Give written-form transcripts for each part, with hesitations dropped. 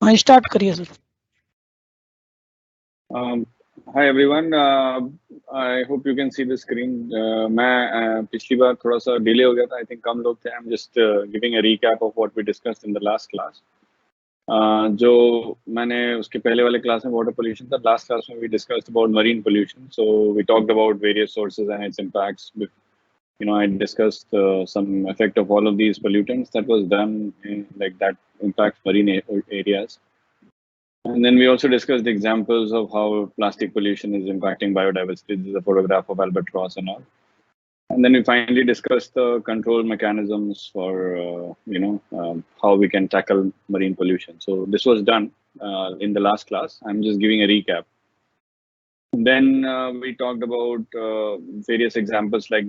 हाँ स्टार्ट करिए sir. Hi everyone. I hope you can see the screen. मैं पिछली बार थोड़ा सा डिले हो गया था. I think कम लोग थे. I'm just giving a recap of what we discussed in the last class. जो मैंने उसके पहले वाले क्लास में water pollution था. Last class में we discussed about marine pollution. So we talked about various sources and its impacts. You know, I discussed some effect of all of these pollutants that was done like that impacts marine areas. And then we also discussed examples of how plastic pollution is impacting biodiversity. This is a photograph of albatross and all. And then we finally discussed the control mechanisms for, how we can tackle marine pollution. So this was done in the last class. I'm just giving a recap. Then we talked about various examples like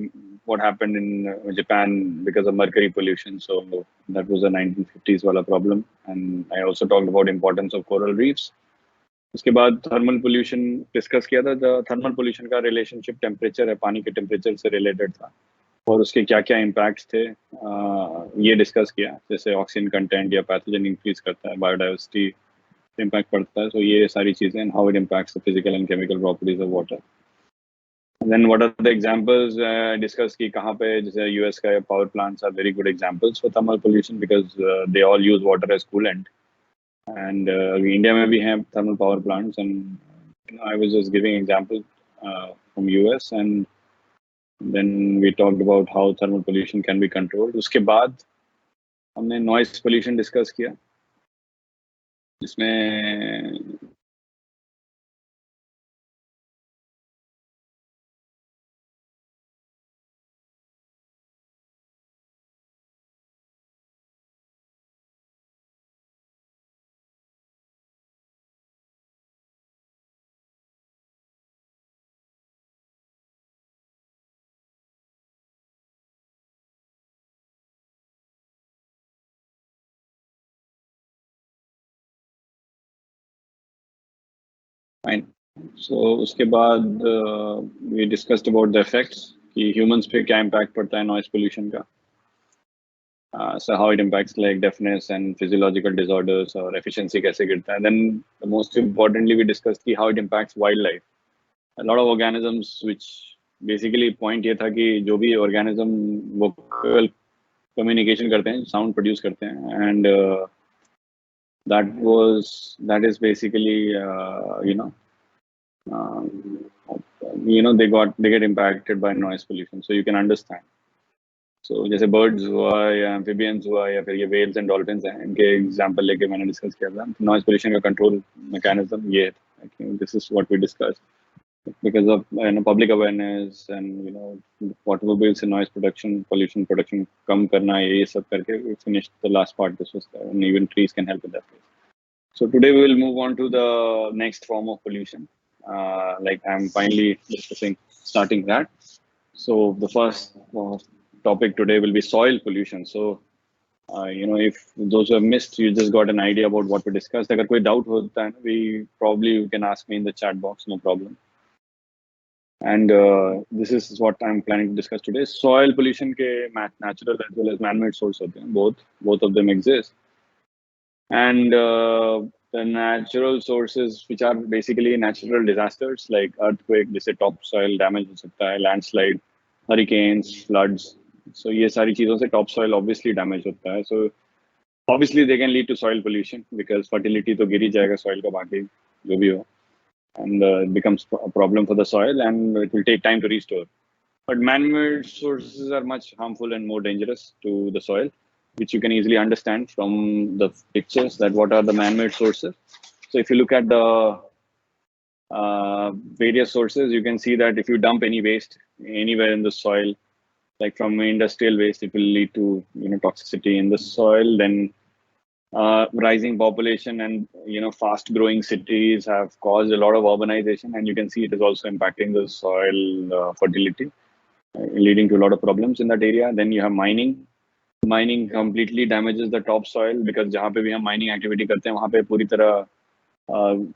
what happened in Japan because of mercury pollution. So that was a 1950s wala problem. And I also talked about importance of coral reefs. उसके बाद thermal pollution discuss किया था. Thermal pollution का relationship temperature है, पानी के temperature से related था और उसके क्या क्या इम्पैक्ट्स थे ये डिस्कस किया. जैसे ऑक्सीजन कंटेंट या पैथोजन इंक्रीज करता है, बायोडाइवर्सिटी इम्पैक्ट पड़ता है. सो ये सारी चीज़ें and how it impacts the physical and chemical properties of water. Then what are the examples discuss की कहाँ पे. जैसे यूएस का power plants are very good examples for thermal pollution because they all use water as coolant. And India maybe have thermal power plants, and I was just giving example from US, and then we talked about how thermal pollution can be controlled. उसके बाद हमने noise pollution discuss किया जिसमें fine. So उसके बाद we discussed about the effects कि humans पे क्या impact पड़ता है noise pollution का. So how it impacts like deafness and physiological disorders or efficiency कैसे गिरता है. Then most importantly we discussed कि how it impacts wildlife. A lot of organisms which basically point ये था कि जो भी organism vocal communication करते हैं, sound produce करते हैं, and that is basically they get impacted by noise pollution. So you can understand. So जैसे birds हुआ या amphibians हुआ या फिर ये whales and dolphins हैं, इनके example लेके मैंने discuss किया था. Noise pollution का control mechanism ये है. This is what we discussed. Because of public awareness and automobiles and noise pollution production कम करना ये सब करके we finished the last part. This was and even trees can help with that. So today we will move on to the next form of pollution. Like I'm finally discussing starting that. So the first topic today will be soil pollution. So if those who have missed, you just got an idea about what we discussed. अगर कोई doubt होता है, you can ask me in the chat box, no problem. And this is what I'm planning to discuss today. Soil pollution के natural as well as man-made source होते हैं. Both of them exist. And the natural sources, which are basically natural disasters like earthquake, जैसे topsoil damage हो सकता है, landslide, hurricanes, floods. So ये सारी चीजों से topsoil obviously damage होता है. So obviously they can lead to soil pollution because fertility तो गिर ही जाएगा soil का बाकी जो भी हो. And it becomes a problem for the soil and it will take time to restore. But man-made sources are much harmful and more dangerous to the soil, which you can easily understand from the pictures that what are the man-made sources. So if you look at the various sources, you can see that if you dump any waste anywhere in the soil, like from industrial waste, it will lead to toxicity in the soil. Then rising population and fast growing cities have caused a lot of urbanization, and you can see it is also impacting the soil fertility, leading to a lot of problems in that area. Then you have mining completely damages the topsoil because जहाँ पे भी हम mining activity करते हैं वहाँ पे पूरी तरह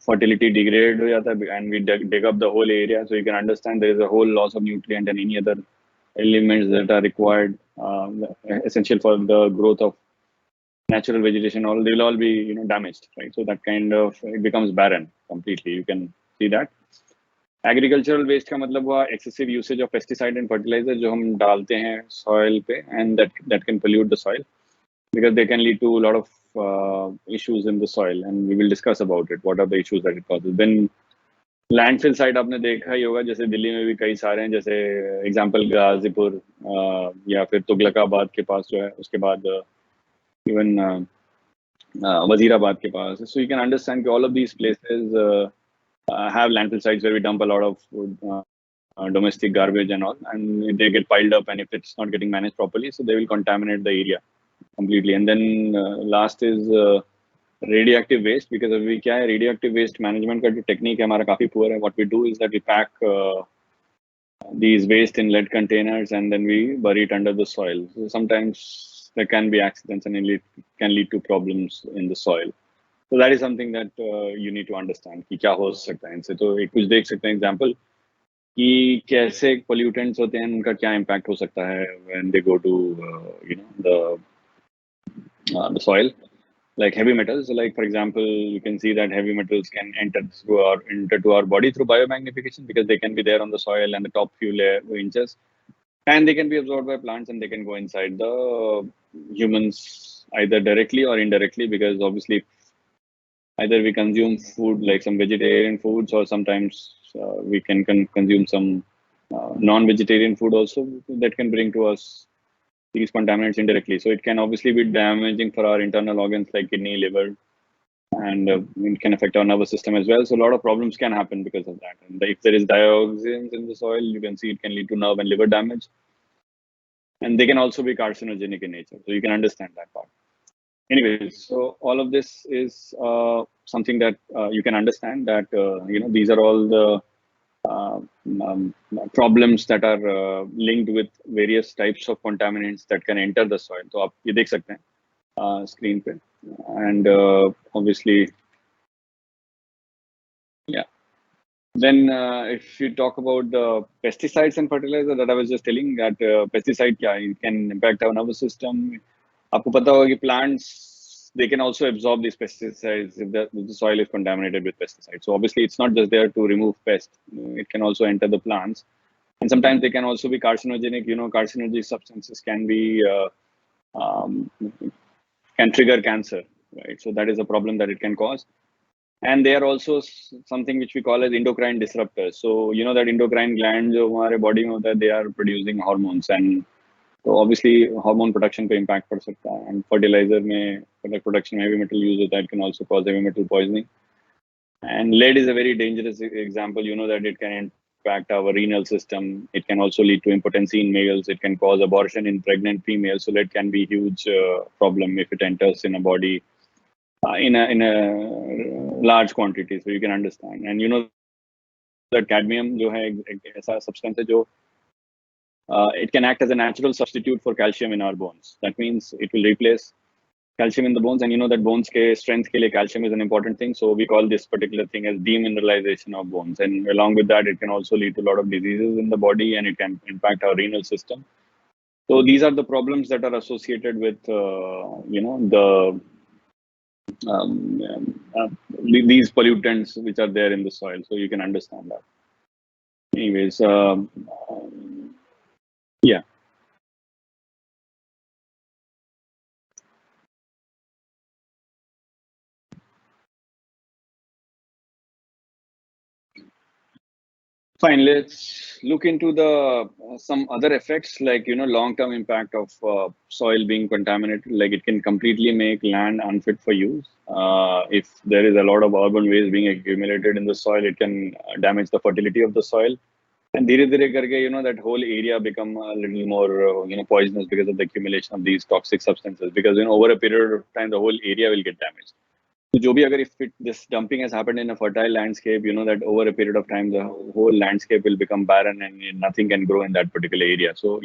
fertility degrade हो जाता है and we dig up the whole area. So you can understand there is a whole loss of nutrient and any other elements that are required essential for the growth of natural vegetation, all they will all be damaged, right? So that kind of it becomes barren completely. You can see that. Agricultural waste का मतलब हुआ excessive usage of pesticide and fertiliser जो हम डालते हैं soil पे and that can pollute the soil because they can lead to a lot of issues in the soil, and we will discuss about it. What are the issues that it causes? Then landfill site आपने देखा ही होगा, जैसे दिल्ली में भी कई सारे हैं, जैसे एग्जांपल गाजीपुर या फिर तुगलकाबाद के पास जो है, उसके बाद इवन वजीराबाद के पास. So you can understand that all of these places have landfill sites where we dump a lot of domestic garbage and all, and they get piled up, and if it's not getting managed properly, so they will contaminate the area completely. And then last is radioactive waste, because अभी क्या है, radioactive waste management का जो technique है हमारा काफी poor है. What we do is that we pack these waste in lead containers and then we bury it under the soil. So sometimes there can be accidents and it can lead to problems in the soil. So that is something that you need to understand कि क्या हो सकता है इनसे. तो एक कुछ देख सकते हैं example कि कैसे pollutants होते हैं, उनका क्या impact हो सकता है when they go to the soil, like heavy metals. Like for example, you can see that heavy metals can enter to our body through biomagnification, because they can be there on the soil and the top few inches, and they can be absorbed by plants and they can go inside the humans either directly or indirectly, because obviously either we consume food like some vegetarian foods, or sometimes we can consume some non-vegetarian food also that can bring to us these contaminants indirectly. So it can obviously be damaging for our internal organs like kidney, liver, and it can affect our nervous system as well. So a lot of problems can happen because of that. And if there is dioxins in the soil, you can see it can lead to nerve and liver damage. And they can also be carcinogenic in nature. So you can understand that part. Anyways, so all of this is something that you can understand that, these are all the problems that are linked with various types of contaminants that can enter the soil. So आप ये देख सकते हैं screen पे, and obviously, yeah. Then if you talk about the pesticides and fertilizer that I was just telling, that pesticide it can impact our nervous system. आपको पता होगा कि plants, they can also absorb these pesticides if the soil is contaminated with pesticides. So obviously it's not just there to remove pests, it can also enter the plants. And sometimes they can also be carcinogenic. Carcinogenic substances can be, can trigger cancer, right? So that is a problem that it can cause. And they are also something which we call as endocrine disruptors. So that endocrine gland जो हमारे body में होता है, they are producing hormones, and so obviously hormone production पे impact पड़ सकता है. And fertilizer में production में heavy metal use होता है, it can also cause heavy metal poisoning. And lead is a very dangerous example. That it can impact our renal system. It can also lead to impotency in males. It can cause abortion in pregnant females. So lead can be a huge problem if it enters in a body in a large quantity. So you can understand. And that cadmium जो है ऐसा substance है जो it can act as a natural substitute for calcium in our bones. That means it will replace calcium in the bones, and that bones ke strength ke liye calcium is an important thing. So we call this particular thing as demineralization of bones. And along with that, it can also lead to a lot of diseases in the body, and it can impact our renal system. So these are the problems that are associated with these pollutants which are there in the soil. So you can understand that. Anyways, yeah. Fine, let's look into the some other effects, like long-term impact of soil being contaminated. Like it can completely make land unfit for use. If there is a lot of urban waste being accumulated in the soil, it can damage the fertility of the soil. And dhire karke, that whole area become a little more poisonous because of the accumulation of these toxic substances. Because over a period of time, the whole area will get damaged. So जो भी अगर if this dumping has happened in a fertile landscape, that over a period of time the whole landscape will become barren and nothing can grow in that particular area. So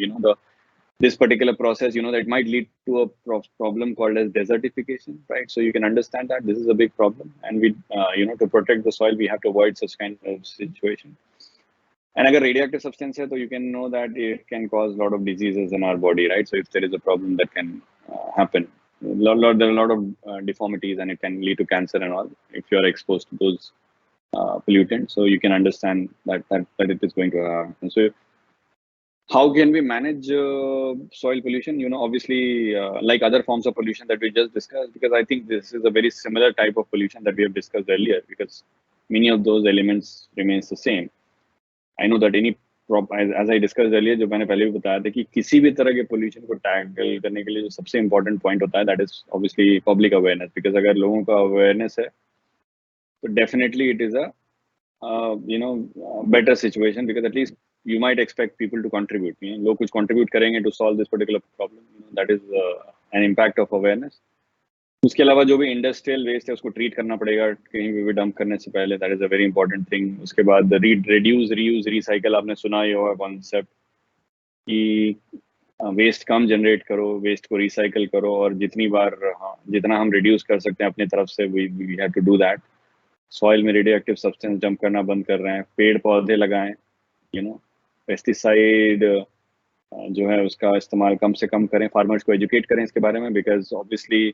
this particular process, that might lead to a problem called as desertification, right? So you can understand that this is a big problem, and we to protect the soil we have to avoid such kind of situation. And agar radioactive substance hai, so you can know that it can cause a lot of diseases in our body, right? So if there is a problem that can happen there are a lot of deformities, and it can lead to cancer and all if you are exposed to those pollutants. So you can understand that it is going to happen. So how can we manage soil pollution? Obviously, like other forms of pollution that we just discussed, because I think this is a very similar type of pollution that we have discussed earlier, because many of those elements remains the same. I know that any as I discussed earlier, जो मैंने पहले भी बताया था कि किसी भी तरह के पोल्यूशन को टैकल करने के लिए जो सबसे इम्पोर्टेंट पॉइंट होता है, that is obviously public awareness. Because अगर लोगों का अवेयरनेस है तो definitely it is better situation, because at least you might expect people to contribute. लोग कुछ contribute करेंगे to solve this particular problem. That is an impact of awareness. उसके अलावा जो भी इंडस्ट्रियल वेस्ट है उसको ट्रीट करना पड़ेगा कहीं भी डंप करने से पहले. That is a very important thing. उसके बाद रिड्यूस, रीयूज, रिसाइकल, आपने सुना ही होगा कॉन्सेप्ट कि वेस्ट कम जनरेट करो, वेस्ट को रिसाइकल करो, और जितनी बार जितना हम रिड्यूस कर सकते हैं अपनी तरफ से we have to do that. Soil में रेडियो एक्टिव सब्सटेंस डंप करना बंद कर रहे हैं, पेड़ पौधे लगाएं, पेस्टिसाइड जो है उसका इस्तेमाल कम से कम करें, फार्मर्स को एजुकेट करें इसके बारे में. बिकॉज ऑब्वियसली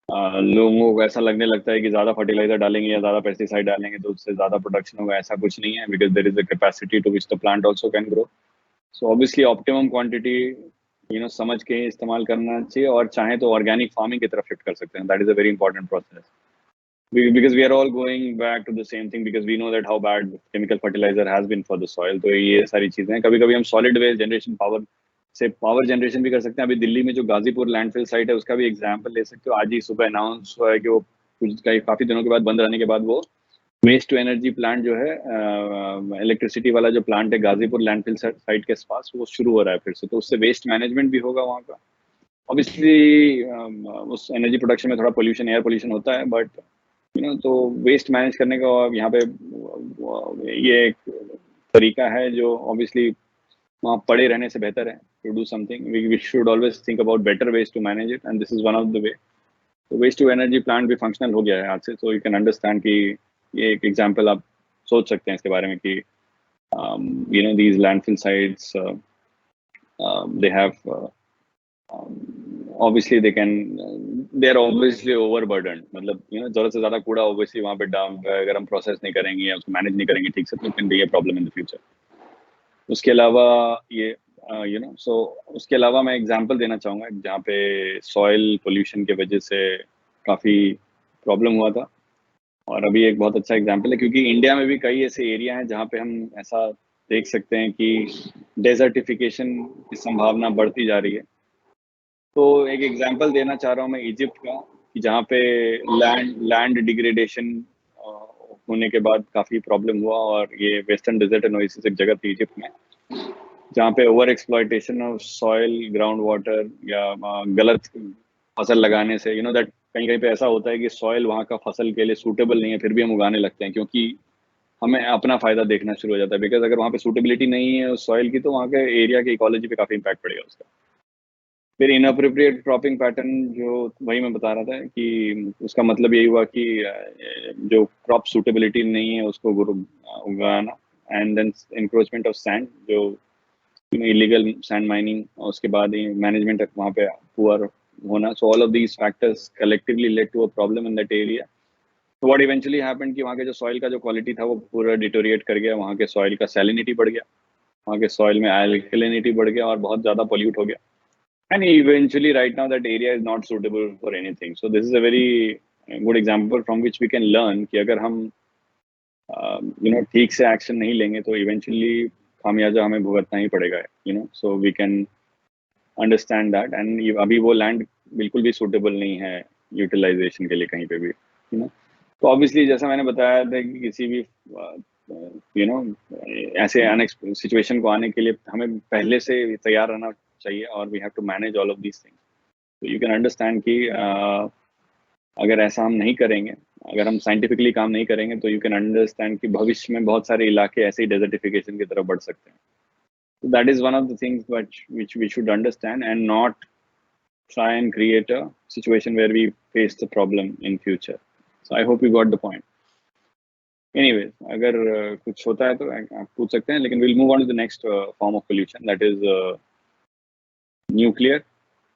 लोगों को ऐसा लगने लगता है कि ज़्यादा फर्टिलाइजर डालेंगे या ज़्यादा पेस्टिसाइड डालेंगे तो उससे ज़्यादा प्रोडक्शन होगा. ऐसा कुछ नहीं है, because there is a capacity to which the plant also can grow. So obviously optimum quantity समझ के इस्तेमाल करना चाहिए, और चाहे तो ऑर्गेनिक फार्मिंग की तरफ शिफ्ट कर सकते हैं. That is a very important process, because we are all going back to the same thing, because we know that how bad chemical fertilizer has been for the soil. तो ये सारी चीजें हैं. कभी कभी हम सॉलिड वेस्ट जनरेशन से power generation भी कर सकते हैं. अभी दिल्ली में जो गाजीपुर लैंडफिल साइट है उसका भी एग्जांपल ले सकते हो. आज ही सुबह अनाउंस हुआ है कि वो काफी दिनों के बाद बंद रहने के बाद वो वेस्ट टू एनर्जी प्लांट जो है, इलेक्ट्रिसिटी वाला जो प्लांट है गाजीपुर लैंडफिल साइट के पास, वो शुरू हो रहा है फिर से. तो उससे वेस्ट मैनेजमेंट भी होगा वहाँ का. ऑब्वियसली उस एनर्जी प्रोडक्शन में थोड़ा पोल्यूशन, एयर पोल्यूशन होता है, बट तो वेस्ट मैनेज करने का यहाँ पे ये एक तरीका है जो ऑब्वियसली वहाँ पड़े रहने से बेहतर है. To do something we should always think about better ways to manage it, and this is one of the way. तो वेस्ट टू एनर्जी प्लांट भी फंक्शनल हो गया है आज से. सो यू कैन अंडरस्टैंड कि ये एक एग्जांपल आप सोच सकते हैं इसके बारे में कि these landfill sites they have obviously they are obviously overburdened. मतलब जरूरत से ज्यादा कूड़ा obviously वहाँ पे डंप है. अगर हम प्रोसेस नहीं करेंगे या उसको मैनेज नहीं करेंगे ठीक से, तो can be a problem in the future. उसके अलावा ये सो उसके अलावा मैं एग्जांपल देना चाहूँगा जहाँ पे सॉइल पोल्यूशन की वजह से काफ़ी प्रॉब्लम हुआ था, और अभी एक बहुत अच्छा एग्जांपल है, क्योंकि इंडिया में भी कई ऐसे एरिया हैं जहाँ पे हम ऐसा देख सकते हैं कि डेजर्टिफिकेशन की संभावना बढ़ती जा रही है. तो एक एग्जांपल देना चाह रहा हूँ मैं इजिप्ट का, कि जहाँ पे लैंड डिग्रेडेशन होने के बाद काफ़ी प्रॉब्लम हुआ. और ये वेस्टर्न डेजर्ट एंड ओएसिस एक जगह थी इजिप्ट में, जहाँ पे over exploitation of soil, ground water, या गलत फसल लगाने से दैट कहीं कहीं पे ऐसा होता है कि सॉइल वहाँ का फसल के लिए सूटेबल नहीं है, फिर भी हम उगाने लगते हैं क्योंकि हमें अपना फायदा देखना शुरू हो जाता है. बिकॉज अगर वहाँ पे सूटेबिलिटी नहीं है उस सॉइल की, तो वहाँ के एरिया की इकोलॉजी पे काफ़ी इम्पैक्ट पड़ेगा उसका. फिर इनअप्रोप्रिएट क्रॉपिंग पैटर्न, जो वही मैं बता रहा था कि उसका मतलब यही हुआ कि जो क्रॉप सूटेबिलिटी नहीं है उसको उगाना, and then encroachment of sand, जो इलीगल सैंड माइनिंग, और उसके बाद मैनेजमेंट वहाँ पे पुअर होना. So all of these factors collectively led to a problem in that area. तो व्हाट इवेंचुअली हैपेंड कि वहाँ के जो सॉइल का जो क्वालिटी था वो पूरा डिटोरिएट कर गया. वहाँ के सॉइल का सैलिनिटी बढ़ गया, वहाँ के सॉइल में एल्कलिनिटी बढ़ गया, और बहुत ज़्यादा पोल्यूट हो गया. And eventually, right now, that area is not suitable for anything. So this is a very good example from which we can learn कि अगर हम ठीक से एक्शन नहीं लेंगे तो इवेंचुअली खामियाजा हमें भुगतना ही पड़ेगा. So we can understand that. And अभी वो लैंड बिल्कुल भी सूटेबल नहीं है यूटिलाइजेशन के लिए कहीं पे भी. तो ऑब्वियसली जैसा मैंने बताया था कि किसी भी ऐसे सिचुएशन को आने के लिए हमें पहले से तैयार रहना चाहिए, और we have to manage all of these things. तो यू कैन अंडरस्टैंड कि अगर ऐसा हम नहीं करेंगे, अगर हम साइंटिफिकली काम नहीं करेंगे, तो यू कैन अंडरस्टैंड कि भविष्य में बहुत सारे इलाके ऐसे ही डेजर्टिफिकेशन की तरफ बढ़ सकते हैं. So that is one of the things which we should understand, and not try and create a situation where we face the problem in future. So I hope you got the point. Anyway, अगर कुछ होता है तो आप पूछ सकते हैं, लेकिन we'll move on to the next form of pollution, that is nuclear.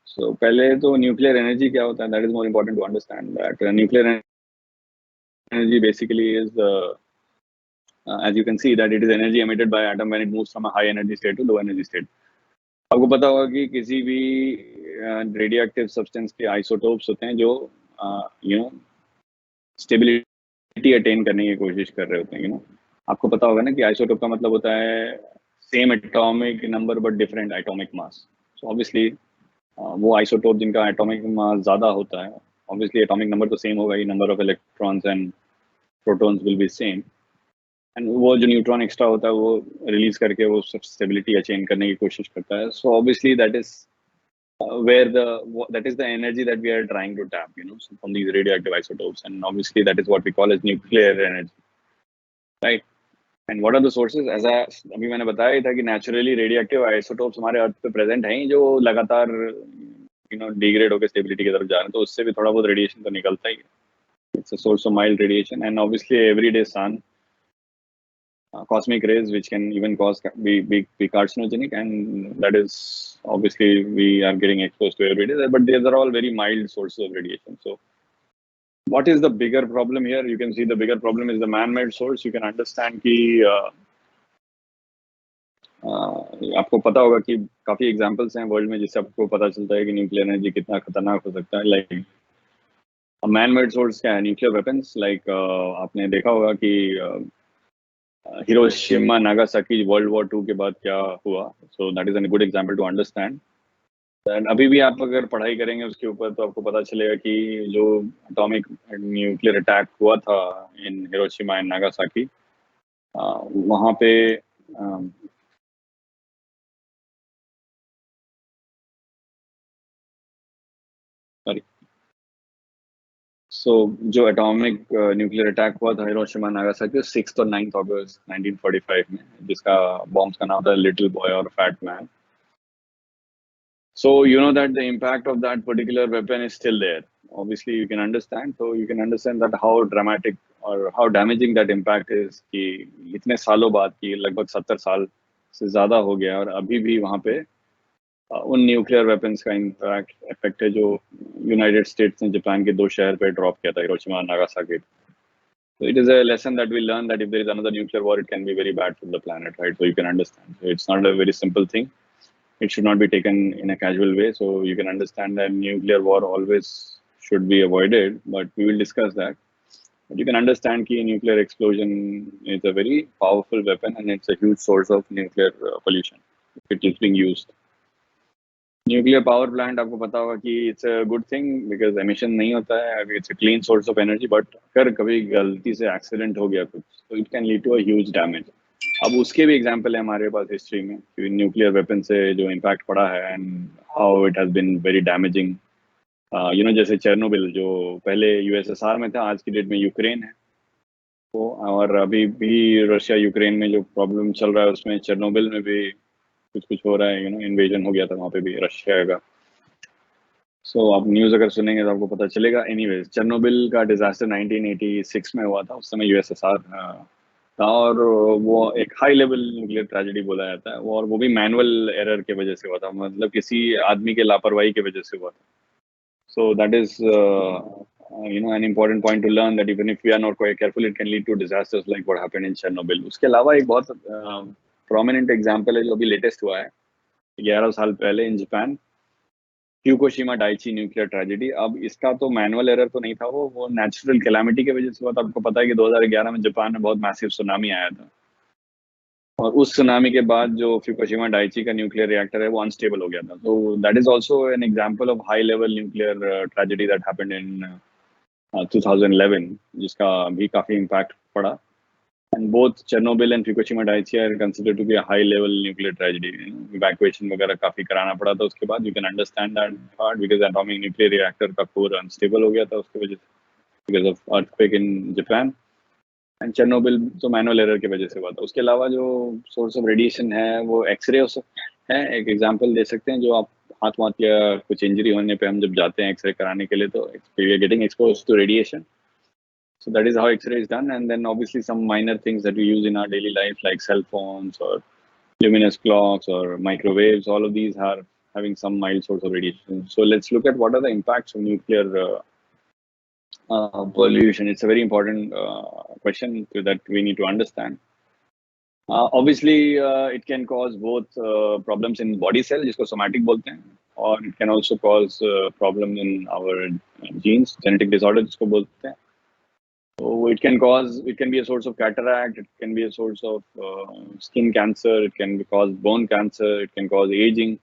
So पहले तो न्यूक्लियर एनर्जी क्या होता है, that is more important to understand that nuclear energy basically is as you can see that it is energy emitted by atom when it moves from a high energy state to low energy state. आपको पता होगा कि किसी भी radio active substance के isotopes होते हैं जो यू नो स्टेबिलिटी अटेन करने की कोशिश कर रहे होते हैं, आपको पता होगा ना कि आइसोटोप का मतलब होता है same atomic number but different atomic mass. So obviously वो आइसोटोप जिनका एटॉमिक मास ज़्यादा होता है, ऑब्वियसली एटॉमिक नंबर तो सेम होगा ही, number of electrons and protons will be same, and वो जो न्यूट्रॉन एक्स्ट्रा होता है वो रिलीज करके वो सब स्टेबिलिटी अचीव करने की कोशिश करता है. So obviously that is where that is the energy that we are trying to tap, so from these radioactive isotopes, and obviously that is what we call as nuclear energy, right? And what are the sources? ऐसा अभी मैंने बताया था कि naturally radioactive isotopes हमारे अर्थ पे present हैं जो लगातार डिग्रेड होकर स्टेबिलिटी की तरफ जा रहे हैं, तो उससे भी थोड़ा बहुत रेडिएशन तो निकलता ही है. It's a source of mild radiation, and obviously everyday sun, cosmic rays which can even be carcinogenic, and that is obviously we are getting exposed to every day, but these are all very mild sources of radiation. So what is the bigger problem here? You can see the bigger problem is the man-made source. You can understand कि आपको पता होगा कि काफी examples हैं world में जिससे आपको पता चलता है कि न्यूक्लियर एनर्जी कितना खतरनाक हो सकता है. लाइक मैन-मेड सोर्स क्या है? Nuclear weapons. लाइक आपने देखा होगा कि Hiroshima Nagasaki World War II के बाद क्या हुआ. So that is an good example to understand. अभी भी आप अगर पढ़ाई करेंगे उसके ऊपर तो आपको पता चलेगा कि जो एटॉमिक न्यूक्लियर अटैक हुआ था इन हिरोशिमा एंड नागासाकी, वहाँ पे सॉरी जो एटॉमिक न्यूक्लियर अटैक हुआ था हिरोशिमा नागासाकी 6 और 9 अगस्त 1945 में, जिसका बॉम्ब्स का नाम था लिटिल बॉय और fat man. So you know that the impact of that particular weapon is still there. Obviously, you can understand. So you can understand that how dramatic or how damaging that impact is. कि इतने सालों बाद की लगभग 70 साल से ज़्यादा हो गया और अभी भी वहाँ पे उन न्यूक्लियर वेपन्स का इफेक्ट है जो यूनाइटेड स्टेट्स ने जापान के 2 शहर पे ड्रॉप किया था, हिरोशिमा और Nagasaki. So it is a lesson that we learn that if there is another nuclear war, it can be very bad for the planet, right? So you can understand. So it's not a very simple thing. It should not be taken in a casual way. So you can understand that nuclear war always should be avoided, but we will discuss that. But you can understand that nuclear explosion is a very powerful weapon and it's a huge source of nuclear pollution if it is being used. Nuclear power plant, आपको पता होगा कि it's a good thing because emission नहीं होता है, it's a clean source of energy, but अगर कभी गलती से accident हो गया कुछ, so it can lead to a huge damage. अब उसके भी एग्जाम्पल है हमारे पास हिस्ट्री में कि न्यूक्लियर वेपन से जो इम्पैक्ट पड़ा है and how it has been very damaging. जैसे चेरनोबिल जो पहले यूएसएसआर में था, आज की डेट में यूक्रेन है वो, और अभी भी रशिया यूक्रेन में जो प्रॉब्लम चल रहा है उसमें चेरनोबिल में भी कुछ हो रहा है. इन्वेजन हो गया था वहाँ पे भी रशिया का. सो आप न्यूज़ अगर सुनेंगे तो आपको पता चलेगा. एनीवेज, चेरनोबिल का डिजास्टर 1986 में हुआ था. उस समय यूएसएसआर था और वो एक हाई लेवल न्यूक्लियर ट्रेजेडी बोला जाता है, और वो भी मैनुअल एरर के वजह से हुआ था, मतलब किसी आदमी के लापरवाही की वजह से हुआ था. सो that is an important point to learn that even if we are not quite careful, it can lead to disasters like what happened in Chernobyl. उसके अलावा एक बहुत prominent example है जो अभी लेटेस्ट हुआ है 11 साल पहले in Japan, Fukushima Daiichi nuclear tragedy. अब इसका तो मैनुअल एरर तो नहीं था, वो नेचुरल कैलामिटी की वजह से हुआ था. आपको पता है कि 2011 में जापान में बहुत मैसिव सुनामी आया था, और उस सुनामी के बाद जो फ्यूकुशिमा डाइची का न्यूक्लियर रिएक्टर है वो अनस्टेबल हो गया था. तो that is also an example of high level nuclear tragedy that happened in 2011, जिसका भी काफी इम्पैक्ट पड़ा. And both Chernobyl and Fukushima Daiichi are considered to be a high-level nuclear tragedy. Evacuation वगैरह काफी कराना पड़ा था उसके बाद. You can understand that part because atomic nuclear reactor का core unstable हो गया था उसकी वजह से, because of earthquake in Japan. And Chernobyl तो manual error की वजह से हुआ था. उसके अलावा जो source of radiation है वो X-ray है. एक example दे सकते हैं, जो आप हाथ या कुछ इंजरी होने पे हम जब जाते हैं X-ray कराने के लिए तो we are getting exposed to radiation. So that is how X-ray is done, and then obviously some minor things that we use in our daily life like cell phones or luminous clocks or microwaves, all of these are having some mild source of radiation. So let's look at what are the impacts of nuclear pollution. It's a very important question that we need to understand. Obviously, it can cause both problems in body cell, जिसको somatic बोलते हैं, or it can also cause problem in our genes, genetic disorder, जिसको बोलते हैं. So it can be a source of cataract, it can be a source of skin cancer, it can cause bone cancer, it can cause aging,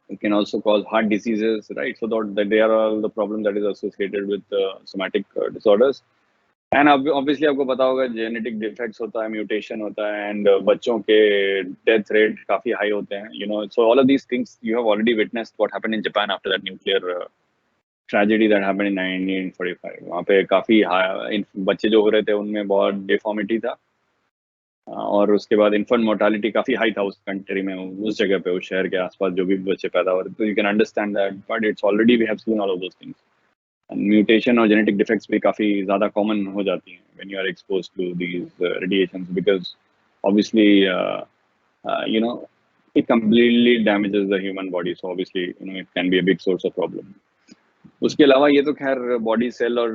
it can also cause heart diseases, right? So that they are all the problem that is associated with somatic disorders. And obviously आपको पता होगा genetic defects होता है, mutation होता है, and बच्चों के death rate काफी high होते हैं, you know. So all of these things you have already witnessed what happened in Japan after that nuclear tragedy that happened in 1945. वहाँ पे काफी बच्चे जो हो रहे थे उनमें बहुत deformity था, और उसके बाद infant mortality काफी high था उस country में, उस जगह पे, उस शहर के आसपास जो भी बच्चे पैदा हो रहे थे. तो you can understand that, but it's already we have seen all of those things. Mutation और जेनेटिक डिफेक्ट्स भी काफ़ी ज़्यादा कॉमन हो जाती हैं when you are expose to these radiations, because obviously you know it completely damages the human body, so obviously you know it can be a big source of problem. उसके अलावा ये तो खैर बॉडी सेल और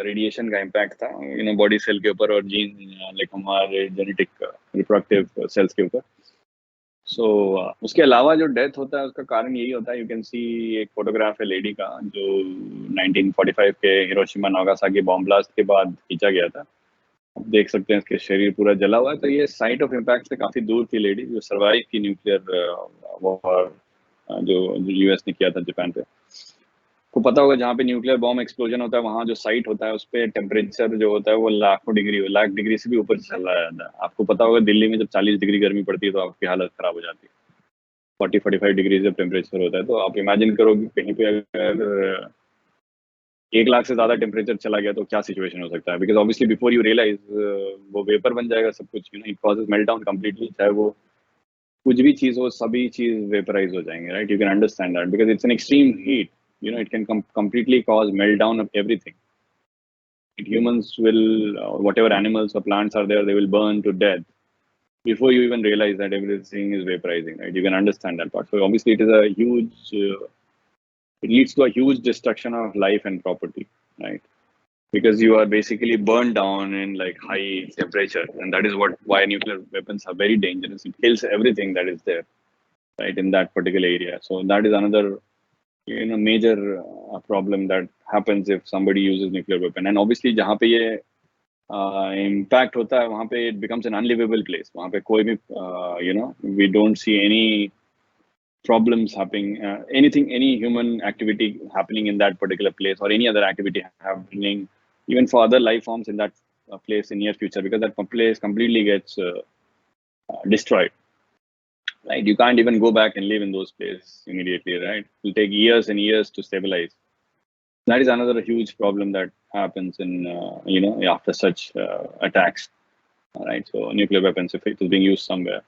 radiation का impact था, you know, body cell के ऊपर और जीन लाइक हमारे जेनेटिक रिप्रोडक्टिव सेल्स के ऊपर. सो उसके अलावा जो डेथ होता है उसका कारण यही होता है. यू कैन सी एक फोटोग्राफ है लेडी का जो 1945 के हिरोशिमा नागासाकी बॉम्ब ब्लास्ट के बाद खींचा गया था. आप देख सकते हैं इसके शरीर पूरा जला हुआ है. तो ये साइट ऑफ इम्पैक्ट से काफी दूर थी लेडी, जो सर्वाइव की न्यूक्लियर वॉर जो यूएस ने किया था जापान पे. को पता होगा जहाँ पे न्यूक्लियर बॉम्ब एक्सप्लोजन होता है वहाँ जो साइट होता है उस पर टेम्परेचर जो होता है वो लाख डिग्री से भी ऊपर चला जाता है. आपको पता होगा दिल्ली में जब 40 डिग्री गर्मी पड़ती है तो आपकी हालत खराब हो जाती है. 40-45 डिग्री जब टेम्परेचर होता है तो आप इमेजिन करो कि कहीं पे अगर 1 लाख से ज्यादा टेम्परेचर चला गया तो क्या सिचुएशन हो सकता है. Because obviously before you realise वो वेपर बन जाएगा सब कुछ, you know, it causes melt down completely. चाहे वो कुछ भी चीज हो, सभी चीज वेपराइज हो जाएंगे, right. You can understand that because it's an extreme heat. You know, it can completely cause meltdown of everything. Humans will, whatever animals or plants are there, they will burn to death before you even realize that everything is vaporizing, right? You can understand that part. So obviously it is a huge, it leads to a huge destruction of life and property, right? Because you are basically burned down in like high temperature, and that is why nuclear weapons are very dangerous. It kills everything that is there, right, in that particular area. So that is another, you know, major problem that happens if somebody uses nuclear weapon. And obviously जहाँ पे ये impact होता है वहाँ पे it becomes an unlivable place. वहाँ पे कोई भी you know, we don't see any problems happening, any human activity happening in that particular place, or any other activity happening even for other life forms in that place in near future, because that place completely gets destroyed. Right, you can't even go back and live in those places immediately, right? It will take years and years to stabilize. That is another huge problem that happens in, you know, after such attacks, right? So nuclear weapons, if it is being used somewhere,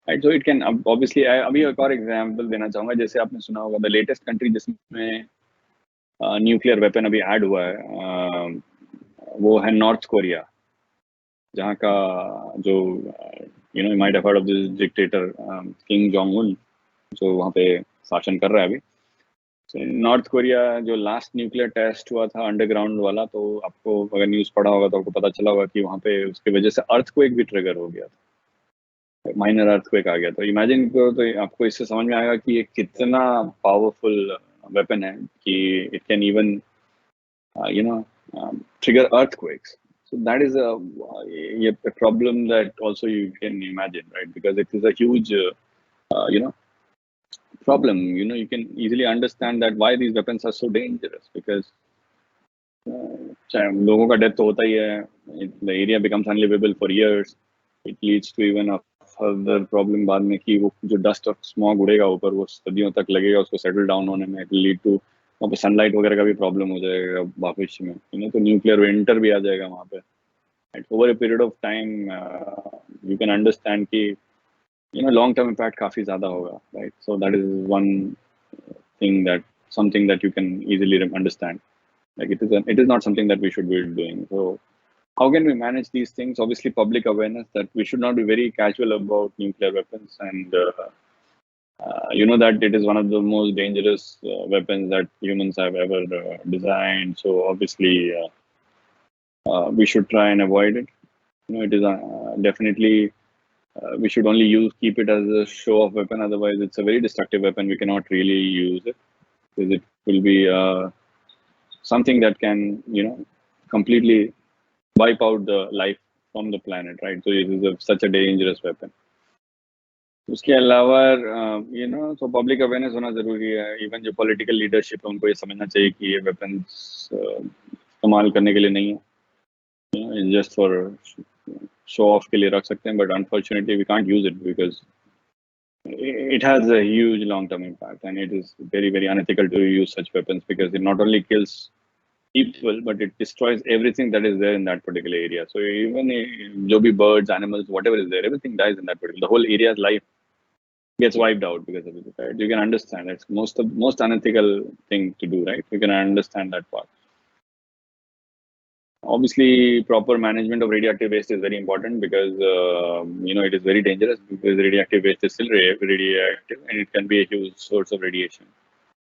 right? So it can obviously. अभी एक और example देना चाहूँगा. जैसे आपने सुना होगा, the latest country जिसमें nuclear weapon अभी add हुआ है, वो है नॉर्थ कोरिया, जहाँ का जो you know, you might have heard of this dictator Kim Jong-un, जो वहाँ पे शासन कर रहा है अभी. So, नॉर्थ कोरिया जो लास्ट न्यूक्लियर टेस्ट हुआ था अंडरग्राउंड वाला, तो आपको अगर न्यूज़ पढ़ा होगा तो आपको पता चला होगा कि वहाँ पे उसकी वजह से अर्थक्वेक भी ट्रिगर हो गया था, माइनर अर्थक्वेक आ गया. तो इमेजिन करो, तो आपको इससे समझ में आएगा कि ये कितना पावरफुल वेपन है कि it can even you know trigger earthquakes. So that is a problem that also you can imagine, right? Because it is a huge, you know, problem. You know, you can easily understand that why these weapons are so dangerous. Because लोगों का death तो होता ही है, the area becomes unlivable for years. It leads to even a further problem बाद में कि वो जो dust और smog उड़ेगा ऊपर, वो सदियों तक लगेगा उसको settle down होने में. It will lead to वहाँ पे सनलाइट वगैरह का भी प्रॉब्लम हो जाएगा भविष्य में, यू नो. तो न्यूक्लियर विंटर भी आ जाएगा वहाँ पे. Over a period of time you can understand कि you know long term impact काफी ज्यादा होगा, right. So that is one thing, that something that you can easily understand. Like it is not something that we should be doing. So how can we manage these things? Obviously public awareness, that we should not be very casual about nuclear weapons, and You know that it is one of the most dangerous weapons that humans have ever designed. So obviously, we should try and avoid it. You know, it is definitely we should only keep it as a show of weapon. Otherwise, it's a very destructive weapon. We cannot really use it because it will be something that can, completely wipe out the life from the planet, right? So it is such a dangerous weapon. उसके अलावा तो public awareness होना जरूरी है. Even जो political leadership है उनको ये समझना चाहिए कि ये वेपन्स इस्तेमाल करने के लिए नहीं है, जस्ट फॉर शो ऑफ के लिए रख सकते हैं, but unfortunately we can't use it because it has a huge long-term impact, and it is very, very unethical to use such weapons because it not only kills people, but it destroys everything that is there in that particular area. So even जो भी birds, animals, whatever is there, everything dies in that particular. The whole area's life gets wiped out because of it. Right? You can understand it's most unethical thing to do, right? You can understand that part. Obviously, proper management of radioactive waste is very important because it is very dangerous because radioactive waste is still radioactive and it can be a huge source of radiation.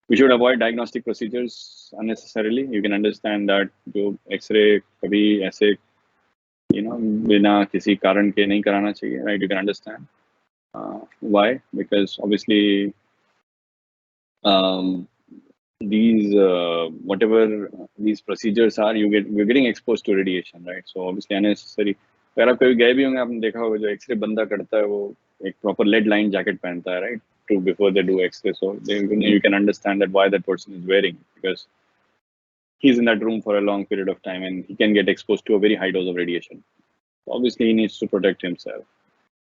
We should avoid diagnostic procedures unnecessarily. You can understand that जो X-ray कभी ऐसे बिना किसी कारण के नहीं कराना चाहिए, right? You can understand why, because obviously these whatever these procedures are, you're getting exposed to radiation, right? So obviously unnecessary. अगर आप कभी गए भी होंगे, आपने देखा होगा जो एक्सरे बंदा करता है वो एक प्रॉपर लेड लाइन जैकेट पहनता है, right? To before they do X-ray, so you can understand that why that person is wearing, because he's in that room for a long period of time and he can get exposed to a very high dose of radiation. So obviously he needs to protect himself.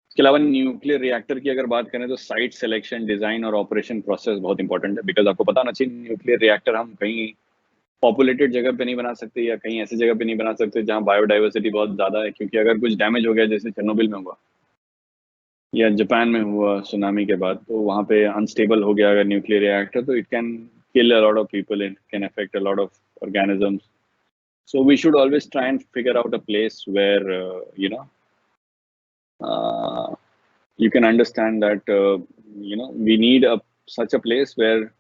इसके अलावा nuclear reactor की अगर बात करें तो site selection, design और operation process बहुत important है, बिकॉज आपको पता होना चाहिए न्यूक्लियर रिएक्टर हम कहीं पॉपुलेटेड जगह पे नहीं बना सकते या कहीं ऐसी जगह पे नहीं बना सकते जहाँ बायोडाइवर्सिटी बहुत ज्यादा है, क्योंकि अगर कुछ डैमेज हो गया जैसे चेरनोबिल में हुआ या जापान में हुआ सुनामी के बाद, तो वहाँ पे अनस्टेबल हो गया अगर न्यूक्लियर रिएक्टर, तो it can kill a lot of people, it can affect a lot of organisms. So we should always try and figure out a place where you can understand that we need such a place where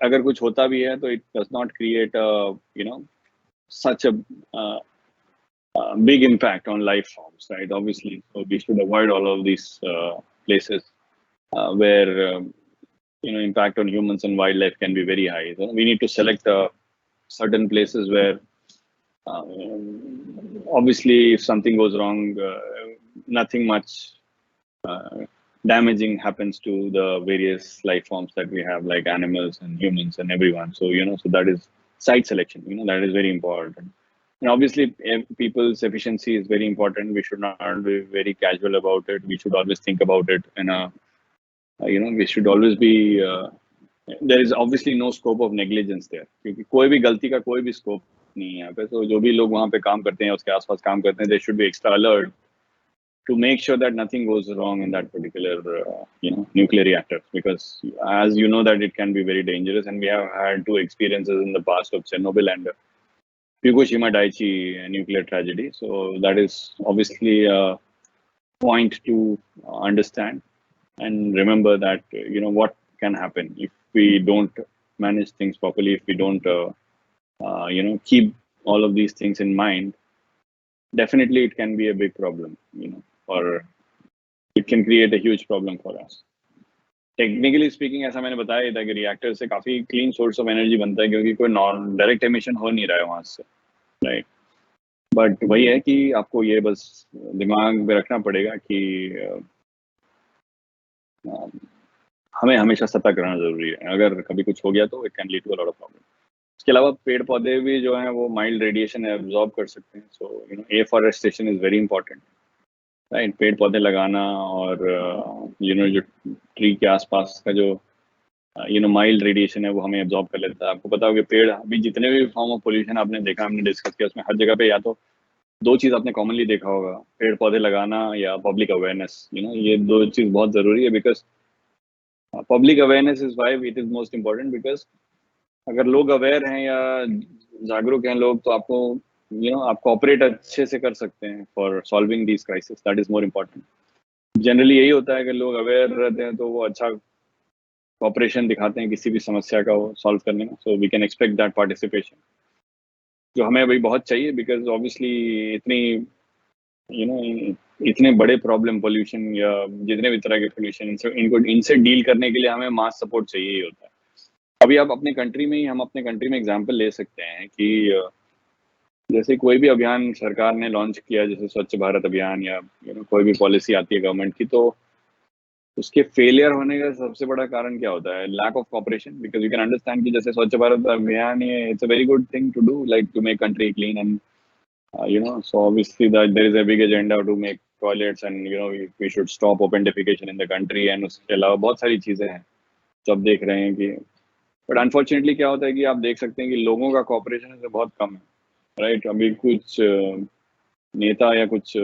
अगर कुछ होता भी है तो it does not create such a big impact on life forms, right? Obviously, so we should avoid all of these places where impact on humans and wildlife can be very high. So we need to select certain places where obviously if something goes wrong, nothing much damaging happens to the various life forms that we have, like animals and humans and everyone. So so that is site selection, that is very important. And obviously people's efficiency is very important. We should not be very casual about it. We should always think about it in a we should always be there is obviously no scope of negligence there, क्योंकि कोई भी गलती का कोई भी scope नहीं है यहाँ पे. तो जो भी लोग वहाँ पे काम करते हैं, उसके आसपास काम करते हैं, they should be extra alert to make sure that nothing goes wrong in that particular nuclear reactor, because as you know that it can be very dangerous, and we have had two experiences in the past of Chernobyl and Fukushima Daiichi nuclear tragedy. So that is obviously a point to understand and remember that what can happen if we don't manage things properly, if we don't keep all of these things in mind. Definitely it can be a big problem, or it can create a huge problem for us. Technically speaking ऐसा मैंने बताया था कि reactor से काफी clean source of energy बनता है, क्योंकि कोई नॉन डायरेक्ट एमिशन हो नहीं रहा है वहां से, राइट? बट वही है कि आपको ये बस दिमाग में रखना पड़ेगा कि हमें हमेशा सतर्क रहना जरूरी है. अगर कभी कुछ हो गया तो it can lead to a lot of problem. इसके अलावा पेड़ पौधे भी जो हैं वो माइल्ड रेडिएशन एब्जॉर्ब कर सकते हैं. So afforestation is very important, right? पेड़ पौधे लगाना और जो ट्री के आसपास का जो माइल्ड रेडिएशन है वो हमें एब्जॉर्ब कर लेता है. आपको पता होगा पेड़ अभी जितने भी फॉर्म ऑफ पोल्यूशन आपने देखा, हमने डिस्कस किया, उसमें हर जगह पे या तो दो चीज आपने कॉमनली देखा होगा, पेड़ पौधे लगाना या पब्लिक अवेयरनेस. ये दो चीज बहुत जरूरी है, because public awareness is why it is most important. Because अगर लोग अवेयर हैं या जागरूक हैं लोग, तो आपको आप कॉपरेट अच्छे से कर सकते हैं for solving these crisis. That is more important. Generally यही होता है कि लोग अवेयर रहते हैं तो वो अच्छा कॉपरेशन दिखाते हैं किसी भी समस्या का वो सॉल्व करने में, so we can expect that participation, जो हमें अभी बहुत चाहिए, बिकॉज ऑब्वियसली इतनी इतने बड़े प्रॉब्लम, पोल्यूशन या जितने भी तरह के पोल्यूशन, इनसे डील करने के लिए हमें मास सपोर्ट चाहिए ही होता है। अभी आप अपने कंट्री में ही, हम अपने कंट्री में एग्जांपल ले सकते हैं कि जैसे कोई भी अभियान सरकार ने लॉन्च किया, जैसे स्वच्छ भारत अभियान या कोई भी पॉलिसी आती है गवर्नमेंट की, तो उसके फेलियर होने का सबसे बड़ा कारण क्या होता है? Lack of cooperation. Because you can understand कि जैसे स्वच्छ भारत अभियान, ये it's a very good thing to do, like to make country clean and so obviously that there is a big agenda to make toilets and we should stop open defecation in the country, and उसके अलावा बहुत सारी चीजें हैं जो आप देख रहे हैं कि, बट अनफॉर्चुनेटली क्या होता है कि आप देख सकते हैं कि लोगों का कॉपरेशन इससे बहुत कम है, राइट? अभी कुछ नेता या कुछ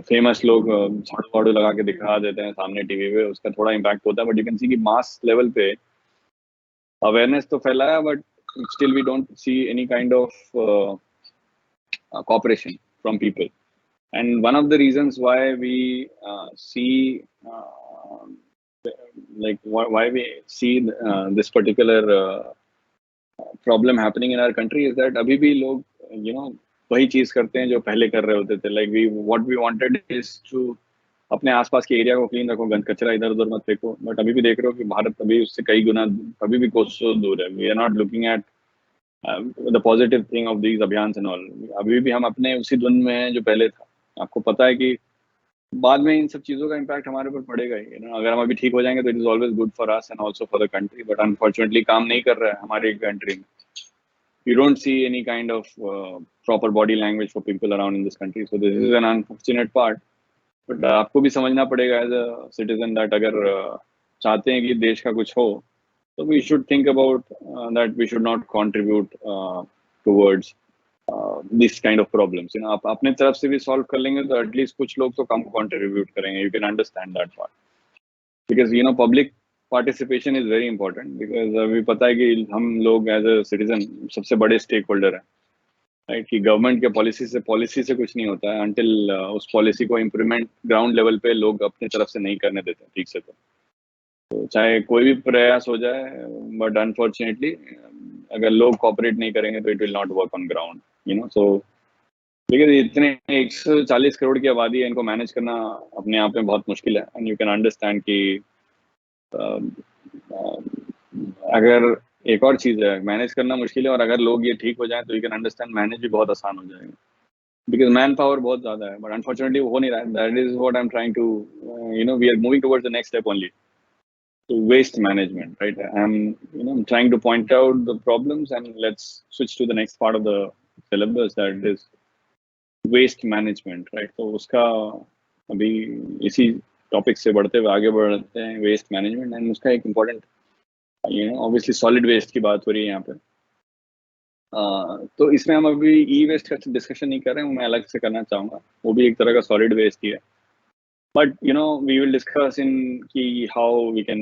फेमस लोग झाड़ू वाड़ू लगा के दिखा देते हैं सामने टीवी पे, उसका थोड़ा इम्पैक्ट होता है, बट यू कैन सी कि मास लेवल पे अवेयरनेस तो फैला है, but still we don't see any kind of cooperation from people. And one of the reasons why we see why we see this particular problem happening in our country is that abhi bhi log वही चीज करते हैं जो पहले कर रहे होते थे. Like what we wanted is to अपने आसपास के एरिया को क्लीन रखो, गंद कचरा इधर उधर मत फेंको, बट अभी भी देख रहे हो कि भारत अभी उससे कई गुना अभी भी कोसों दूर है. We are not looking at the positive thing of these abhiyan and all. अभी भी हम अपने उसी धुन में हैं जो पहले था. आपको पता है कि बाद में इन सब चीजों का इम्पैक्ट हमारे ऊपर पड़ेगा ही. अगर हम अभी ठीक हो जाएंगे तो it is always good for us and also for the country, but unfortunately काम नहीं कर रहा है हमारी कंट्री में. You don't see any kind of proper body language for people around in this country, so this is an unfortunate part. But आपको भी समझना पड़ेगा एज अ सिटीजन दैट अगर चाहते हैं कि देश का कुछ हो, so we should think about that we should not contribute towards this kind of problems. आप अपने तरफ से भी सॉल्व कर लेंगे तो एटलीस्ट कुछ लोग तो कम कंट्रीब्यूट करेंगे. You can understand that part, because public participation is very important. Because अभी पता है कि हम लोग एज अ सिटीजन सबसे बड़े स्टेक होल्डर हैं, राइट? कि गवर्नमेंट के पॉलिसी से कुछ नहीं होता है अंटिल उस पॉलिसी को इम्प्लीमेंट ग्राउंड लेवल पे लोग अपने तरफ से नहीं करने देते ठीक से. तो चाहे कोई भी प्रयास हो जाए, बट अनफॉर्चुनेटली अगर लोग कॉपरेट नहीं करेंगे तो it will not work on ground. So because इतने 140 करोड़ की आबादी है, इनको मैनेज करना अपने आप में बहुत मुश्किल है. एंड यू कैन अंडरस्टैंड कि अगर एक और चीज है, मैनेज करना मुश्किल है, और अगर लोग ये ठीक हो जाए तो यू कैन अंडरस्टैंड मैनेज भी बहुत आसान हो जाएगा, बिकॉज मैन पावर बहुत ज्यादा है. बट अनफॉर्चुनेटली वो हो नहीं रहा है. That is what I am trying to we are moving towards the next step only, to waste management, right? I'm trying to point out the problems, and let's switch to the next part of the syllabus, that is waste management, right? तो उसका अभी इसी topic से बढ़ते हुए आगे बढ़ते हैं, वेस्ट मैनेजमेंट. एंड उसका एक इम्पोर्टेंट ऑब्वियसली सॉलिड वेस्ट की बात हो रही है यहाँ पे. तो इसमें हम अभी ई वेस्ट का डिस्कशन नहीं कर रहे हैं, मैं अलग से करना चाहूँगा. वो भी एक तरह का सॉलिड वेस्ट ही है. But we will discuss in how we can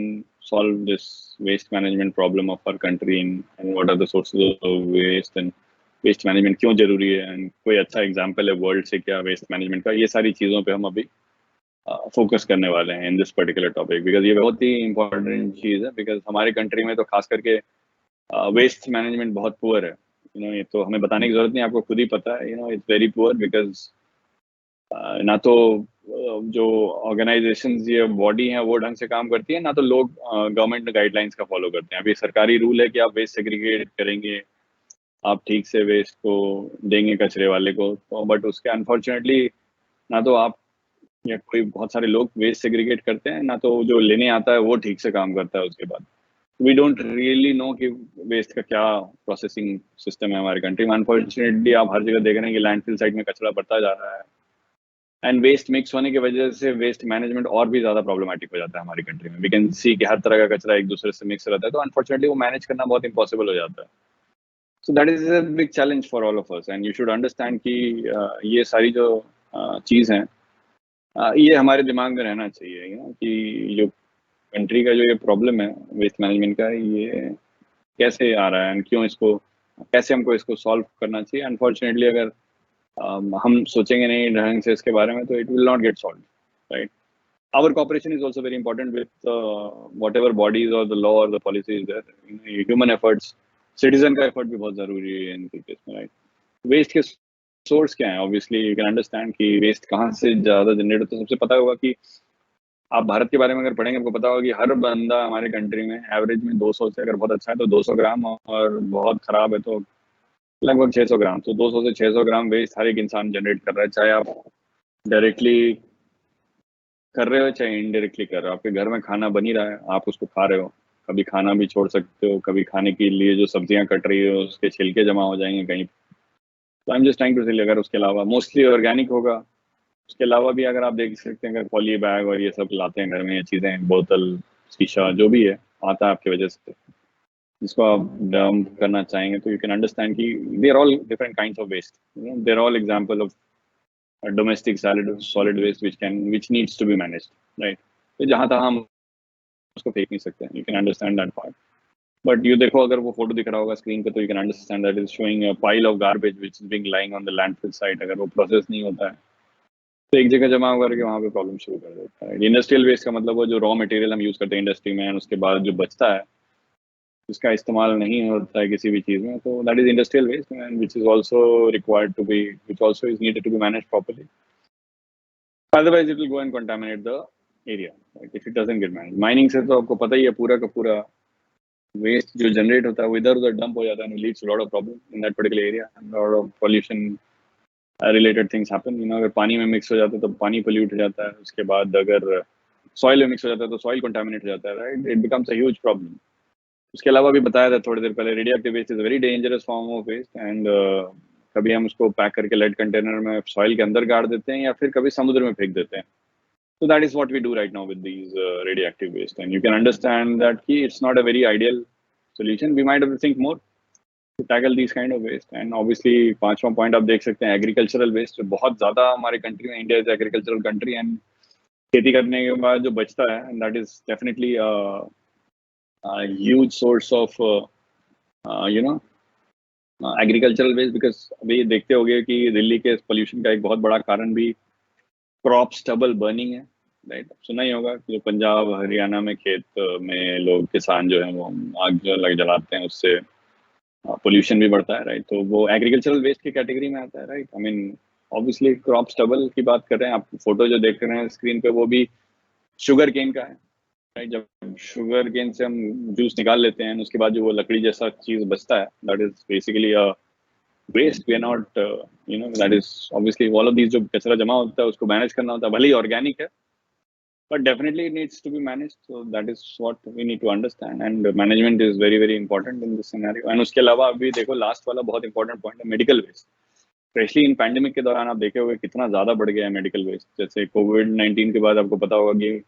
solve this waste management problem of our country, and what are the sources of waste, and waste management क्यों जरूरी है, and कोई अच्छा एग्जांपल है वर्ल्ड से क्या waste management का. ये सारी चीज़ों पे हम अभी फोकस करने वाले हैं in this particular topic, because ये बहुत ही इंपॉर्टेंट चीज़ है. बिकॉज हमारे कंट्री में तो खास करके वेस्ट मैनेजमेंट बहुत पुअर है. ये तो हमें बताने की जरूरत नहीं, आपको खुद ही पता है. इट्स वेरी पुअर, बिकॉज ना तो जो ऑर्गेनाइजेशन ये बॉडी है वो ढंग से काम करती है, ना तो लोग गवर्नमेंट गाइडलाइंस का फॉलो करते हैं. अभी सरकारी रूल है कि आप वेस्ट सेग्रीगेट करेंगे, आप ठीक से वेस्ट को देंगे कचरे वाले को, तो बट उसके अनफॉर्चुनेटली ना तो आप या कोई बहुत सारे लोग वेस्ट सेग्रीगेट करते हैं, ना तो जो लेने आता है वो ठीक से काम करता है. उसके बाद वी डोंट रियली नो कि वेस्ट का क्या प्रोसेसिंग सिस्टम है हमारे कंट्री में. अनफॉर्चुनेटली आप हर जगह देख रहे हैं कि लैंडफिल साइड में कचरा बढ़ता जा रहा है, एंड वेस्ट मिक्स होने की वजह से वेस्ट मैनेजमेंट और भी ज्यादा प्रॉब्लमेटिक हो जाता है हमारी कंट्री में. वी कैन सी कि हर तरह का कचरा एक दूसरे से मिक्स रहता है, तो अनफॉर्चुनेटली वो मैनेज करना बहुत इंपॉसिबल हो जाता है. सो that is a big challenge for all of us, and you should understand कि ये सारी जो चीज़ हैं, ये हमारे दिमाग में रहना चाहिए. कि जो कंट्री का जो ये प्रॉब्लम है वेस्ट मैनेजमेंट का, ये कैसे आ रहा है, एंड क्यों इसको, कैसे हमको इसको सॉल्व करना चाहिए. अनफॉर्चुनेटली अगर हम सोचेंगे नहीं ढंग से इसके बारे में, तो it will not gate solve, right? our cooperation is also very important with whatever bodies or the law or the policy is there. Human efforts, citizen का effort भी बहुत जरूरी है इनके केस में, right? वेस्ट के सोर्स क्या है? ऑब्वियसली यू कैन अंडरस्टैंड कि वेस्ट कहाँ से ज्यादा जनरेट होता है। सबसे पता होगा कि आप भारत के बारे में अगर पढ़ेंगे आपको पता होगा कि हर बंदा हमारे कंट्री में एवरेज में 200 से, अगर बहुत अच्छा है तो 200 ग्राम, और बहुत खराब है तो लगभग 600 ग्राम। तो 200 से 600 ग्राम वेस्ट हर एक इंसान जनरेट कर रहा है, चाहे आप डायरेक्टली कर रहे हो चाहे इनडायरेक्टली कर रहे हो। आपके घर में खाना बन ही रहा है, आप उसको खा रहे हो, कभी खाना भी छोड़ सकते हो, कभी खाने के लिए जो सब्जियां कट रही हो उसके छिलके जमा हो जाएंगे कहीं। तो I am just trying to say, अगर उसके अलावा मोस्टली ऑर्गेनिक होगा, उसके अलावा भी अगर आप देख सकते हैं, अगर पॉली बैग और ये सब लाते हैं घर में, ये चीज़ें, बोतल, शीशा, जो भी है आता है आपकी वजह से, जिसको आप डंप करना चाहेंगे, तो यू कैन अंडरस्टैंड कि they are all different kinds of waste, they are all example of domestic solid waste which needs to be managed, right? तो जहाँ तक हम उसको फेंक नहीं सकते, you can understand that part. But you देखो, अगर वो फोटो दिख रहा होगा स्क्रीन पे, तो you can understand that is showing a pile of garbage which is being lying on the landfill site. अगर वो प्रोसेस नहीं होता है तो एक जगह जमा होकर के वहाँ पे प्रॉब्लम शुरू कर देता है। इंडस्ट्रियल वेस्ट का मतलब वो जो रॉ मटेरियल हम यूज करते हैं इंडस्ट्री में, उसके बाद जो बचता है उसका इस्तेमाल नहीं होता है किसी भी चीज में, तो that is industrial waste, and which is also required to be, which also is needed to be managed properly, otherwise it will go and contaminate the area if it doesn't get managed. Mining से तो आपको पता ही है, पूरा का पूरा waste जो generate होता है वो इधर उधर डंप हो जाता है, leads to lot of problem in that particular area, lot of pollution related things happen. अगर पानी में मिक्स हो जाता है तो पानी पोल्यूट हो जाता है, उसके बाद अगर सॉइल में मिक्स हो जाता है तो सॉइल कंटामिनेट हो जाता है, right? It becomes a huge problem. उसके अलावा भी बताया था थोड़ी देर पहले, radioactive waste is very dangerous form of waste, and कभी हम उसको पैक करके लेड कंटेनर में सॉइल के अंदर गाड़ देते हैं, या फिर कभी समुद्र में फेंक देते हैं। So that is what we do right now with these radioactive waste, and you can understand that it's not a very ideal solution. We might have to think more to tackle these kind of waste. And obviously, पांचवा point आप देख सकते हैं, agricultural waste बहुत ज्यादा हमारे country में, India is agricultural country, and खेती करने के बाद जो बचता है, and that is definitely huge source of you know agricultural waste. Because अभी देखते होंगे कि दिल्ली के पोल्यूशन का एक बहुत बड़ा कारण भी क्रॉप स्टबल बर्निंग है, राइट? सुना ही होगा कि जो पंजाब हरियाणा में खेत में लोग किसान जो है वो आग जो लग जलाते हैं, उससे पोल्यूशन भी बढ़ता है, राइट? तो वो एग्रीकल्चरल वेस्ट की कैटेगरी में आता है, right? I mean obviously crop stubble की बात कर रहे हैं आप, फोटो जो देख रहे हैं स्क्रीन पे वो भी शुगर केन का है, राइट? जब शुगर केन से हम जूस निकाल लेते हैं, उसके बाद जो वो लकड़ी जैसा चीज बचता है, that is basically waste. We are not that is obviously all of these, जो कचरा जमा होता है उसको मैनेज करना होता है, भले ही ऑर्गेनिक है, but definitely it needs to be managed. So that is what we need to understand, and management is very very important in this scenario. And उसके अलावा अभी देखो लास्ट वाला बहुत इंपॉर्टेंट पॉइंट है, medical waste. Specially in pandemic के दौरान आप देखे हुए कितना ज्यादा बढ़ गया है मेडिकल वेस्ट। जैसे कोविड-19 के बाद आपको पता होगा कि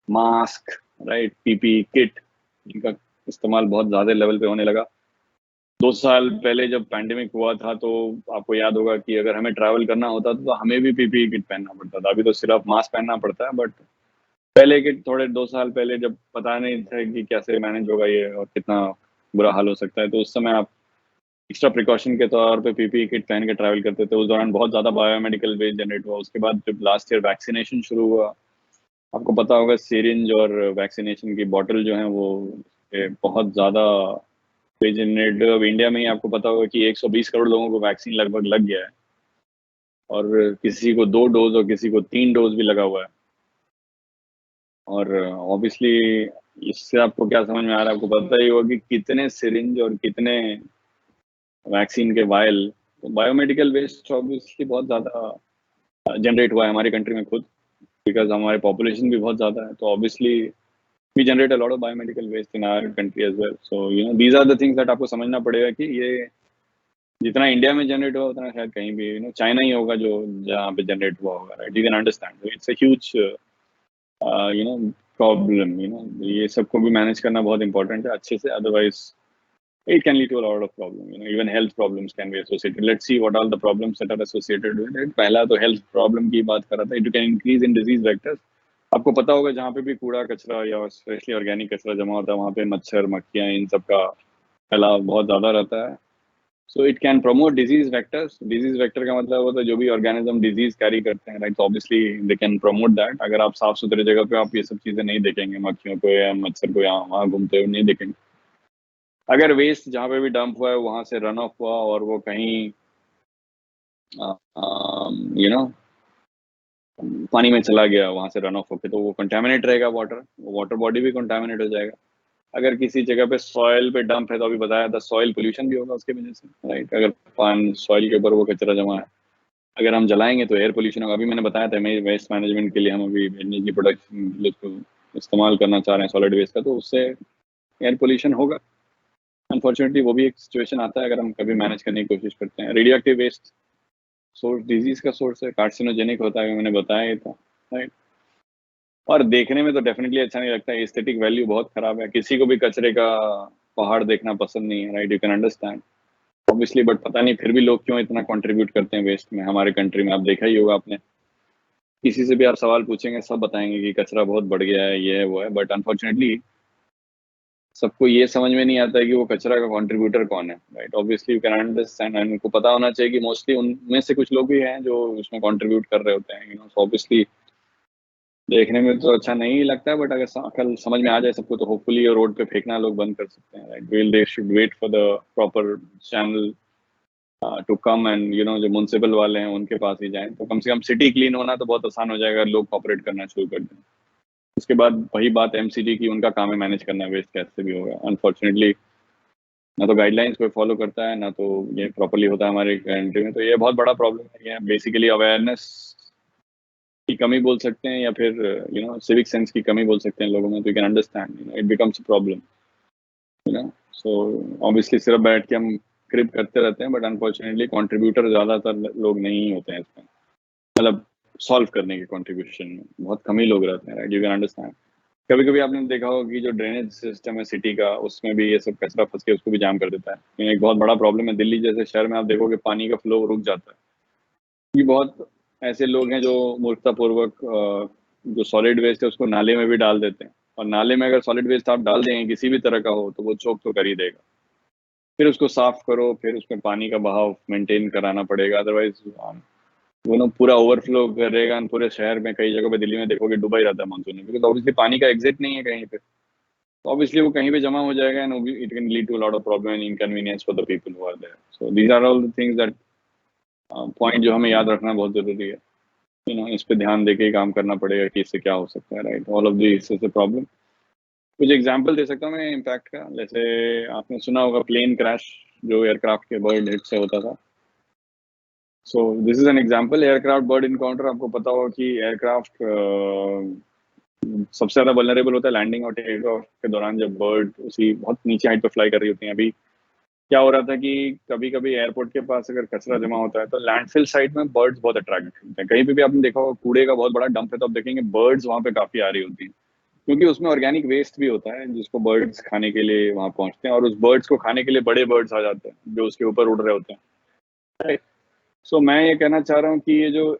मास्क, राइट, पीपी किट, इनका इस्तेमाल बहुत ज्यादा लेवल पे होने लगा। 2 साल पहले जब पैंडेमिक हुआ था तो आपको याद होगा कि अगर हमें ट्रैवल करना होता था तो हमें भी पीपी किट पहनना पड़ता था। अभी तो सिर्फ मास्क पहनना पड़ता है, बट पहले के थोड़े 2 साल पहले जब पता नहीं था कि कैसे मैनेज होगा ये और कितना बुरा हाल हो सकता है, तो उस समय आप एक्स्ट्रा प्रिकॉशन के तौर पे पीपी किट पहन के ट्रैवल करते थे। उस दौरान बहुत ज्यादा बायोमेडिकल वेस्ट जनरेट हुआ। उसके बाद जब लास्ट ईयर वैक्सीनेशन शुरू हुआ, आपको पता होगा सिरिंज और वैक्सीनेशन की बॉटल जो है वो बहुत ज्यादा वेस्ट जनरेट। अब इंडिया में ही आपको पता होगा कि 120 करोड़ लोगों को वैक्सीन लगभग लग गया है, और किसी को 2 डोज और किसी को 3 डोज भी लगा हुआ है। और ऑब्वियसली इससे आपको क्या समझ में आ रहा है, आपको पता ही होगा कि कितने सिरिंज और कितने वैक्सीन के वायल, तो बायोमेडिकल वेस्ट ऑब्वियसली बहुत ज़्यादा जनरेट हुआ है हमारी कंट्री में खुद, बिकॉज हमारे पॉपुलेशन भी बहुत ज़्यादा है। तो obviously we generate a lot of biomedical waste in our country as well. So these are the things that आपको समझना पड़ेगा कि ये जितना इंडिया में जनरेट हुआ उतना शायद कहीं भी चाइना ही होगा जो जहाँ पे जनरेट हुआ होगा, right? You can understand it's a huge problem. ये सबको भी मैनेज करना बहुत इंपॉर्टेंट है अच्छे से, otherwise it can lead to a lot of problem. Even health problems can be associated. Let's see what all the problems that are associated with it. पहला तो health problem की बात कर रहा था, it can increase in disease vectors. आपको पता होगा जहाँ पे भी कूड़ा कचरा या स्पेशली ऑर्गेनिक कचरा जमा होता है, वहाँ पे मच्छर मक्खियाँ इन सब का फैलाव बहुत ज़्यादा रहता है। So it can promote disease vectors. Disease vector का मतलब होता है जो भी ऑर्गेनिज्म डिजीज कैरी करते हैं, right. Obviously they can promote that. अगर आप साफ सुथरे जगह पे आप ये सब चीजें नहीं देखेंगे, मक्खियों को या मच्छर को यहाँ वहाँ घूमते हुए नहीं देखेंगे। अगर वेस्ट जहाँ पे भी डंप हुआ है वहां से रन ऑफ हुआ और वो कहीं यू नो पानी में चला गया, वहां से रन ऑफ होके, तो वो कंटेमिनेट रहेगा वाटर, वाटर बॉडी भी कंटेमिनेट हो जाएगा। अगर किसी जगह पे सॉइल पे डंप है तो अभी बताया था सॉइल पोल्यूशन भी होगा उसकी वजह से, राइट। अगर पानी सॉइल के ऊपर वो कचरा जमा है, अगर हम जलाएंगे तो एयर पोल्यूशन होगा। अभी मैंने बताया था मैं वेस्ट मैनेजमेंट के लिए हम अभी एनर्जी प्रोडक्शन इस्तेमाल करना चाह रहे हैं सॉलिड वेस्ट का, तो उससे एयर पोल्यूशन होगा। अनफॉर्चुनेटली वो भी एक सिचुएशन आता है अगर हम कभी मैनेज करने की कोशिश करते हैं। Radioactive waste source disease का सोर्स है, कार्सिनोजेनिक होता है, मैंने बताया ही था, राइट। और देखने में तो डेफिनेटली अच्छा नहीं लगता है, एस्थेटिक वैल्यू बहुत खराब है। किसी को भी कचरे का पहाड़ देखना पसंद नहीं है, right. You can understand obviously, but पता नहीं फिर भी लोग क्यों इतना कंट्रीब्यूट करते हैं वेस्ट में। हमारे कंट्री में आप देखा ही होगा आपने, किसी से भी आप सवाल पूछेंगे सब बताएंगे कि कचरा बहुत बढ़ गया है, ये है वो है। बट अनफॉर्चुनेटली सबको ये समझ में नहीं आता है कि वो कचरा का कंट्रीब्यूटर कौन है, right. Obviously you can understand, and उनको पता होना चाहिए कि मोस्टली उनमें से कुछ लोग भी हैं जो उसमें कंट्रीब्यूट कर रहे होते हैं, ऑब्वियसली देखने में तो अच्छा नहीं लगता है, बट अगर कल समझ में आ जाए सबको तो होपफुली ये रोड पे फेंकना लोग बंद कर सकते हैं, right. Will they should wait for the proper channel to come, and जो म्युनिसिपल वाले हैं उनके पास ही जाएं, तो कम से कम सिटी क्लीन होना तो बहुत आसान हो जाएगा, लोग कॉपरेट करना शुरू कर दें। उसके बाद वही बात एमसीडी की, उनका काम है मैनेज करना वेस्ट, कैसे भी होगा। अनफॉर्चुनेटली ना तो गाइडलाइंस कोई फॉलो करता है, ना तो ये प्रॉपरली होता है हमारे कंट्री में, तो ये बहुत बड़ा प्रॉब्लम है। ये बेसिकली अवेयरनेस की कमी बोल सकते हैं, या फिर सिविक सेंस की कमी बोल सकते हैं लोगों में। तो you can understand it becomes a problem, so obviously सिर्फ बैठ के हम क्रिप करते रहते हैं, बट अनफॉर्चुनेटली कंट्रीब्यूटर ज्यादातर लोग नहीं होते हैं इसमें, मतलब सॉल्व करने के कंट्रीब्यूशन में बहुत कम ही लोग रहते हैं, राइट। यू कैन अंडरस्टैंड कभी कभी आपने देखा होगा कि जो ड्रेनेज सिस्टम है सिटी का, उसमें भी ये सब कचरा फंस के उसको भी जाम कर देता है। ये एक बहुत बड़ा प्रॉब्लम है। दिल्ली जैसे शहर में आप देखोगे पानी का फ्लो रुक जाता है, कि बहुत ऐसे लोग हैं जो मूर्खतापूर्वक जो सॉलिड वेस्ट है उसको नाले में भी डाल देते हैं, और नाले में अगर सॉलिड वेस्ट आप डाल देंगे किसी भी तरह का हो तो वो चोक तो कर ही देगा। फिर उसको साफ करो, फिर उसमें पानी का बहाव मेंटेन कराना पड़ेगा, अदरवाइज वो पूरा ओवरफ्लो करेगा। पूरे शहर में कई जगह पे दिल्ली में देखोगे डूबा ही रहता है मानसून में, बिकॉज ऑब्वियसली पानी का एग्जिट नहीं है कहीं पे, तो ऑब्वियसली वो कहीं पे जमा हो जाएगा, and it can lead to lot of problem and inconvenience for the people who are there. So these are all the things that point जो हमें याद रखना बहुत जरूरी है। इस पे ध्यान देके ही काम करना पड़ेगा कि इससे क्या हो सकता है, right. All of this is a problem. कुछ एग्जांपल दे सकता हूँ मैं इम्पैक्ट का। जैसे आपने सुना होगा प्लेन क्रैश जो एयरक्राफ्ट के बर्ड हिट से होता था। सो this is an example, aircraft bird encounter. आपको पता होगा कि एयरक्राफ्ट सबसे ज्यादा वल्नरेबल होता है लैंडिंग और टेक ऑफ के दौरान, जब बर्ड उसी बहुत नीचे हाइट पर फ्लाई कर रही होती हैं। अभी क्या हो रहा था कि कभी कभी एयरपोर्ट के पास अगर कचरा जमा होता है तो लैंडफिल साइट में बर्ड्स बहुत अट्रैक्ट होते हैं। कहीं पे भी आपने देखा होगा कूड़े का बहुत बड़ा डंप है तो आप देखेंगे बर्ड्स वहां पे काफी आ रही होती हैं, क्योंकि उसमें ऑर्गेनिक वेस्ट भी होता है जिसको बर्ड्स खाने के लिए वहां पहुंचते हैं, और उस बर्ड्स को खाने के लिए बड़े बर्ड्स आ जाते हैं जो उसके ऊपर उड़ रहे होते हैं। सो मैं ये कहना चाह रहा हूँ कि ये जो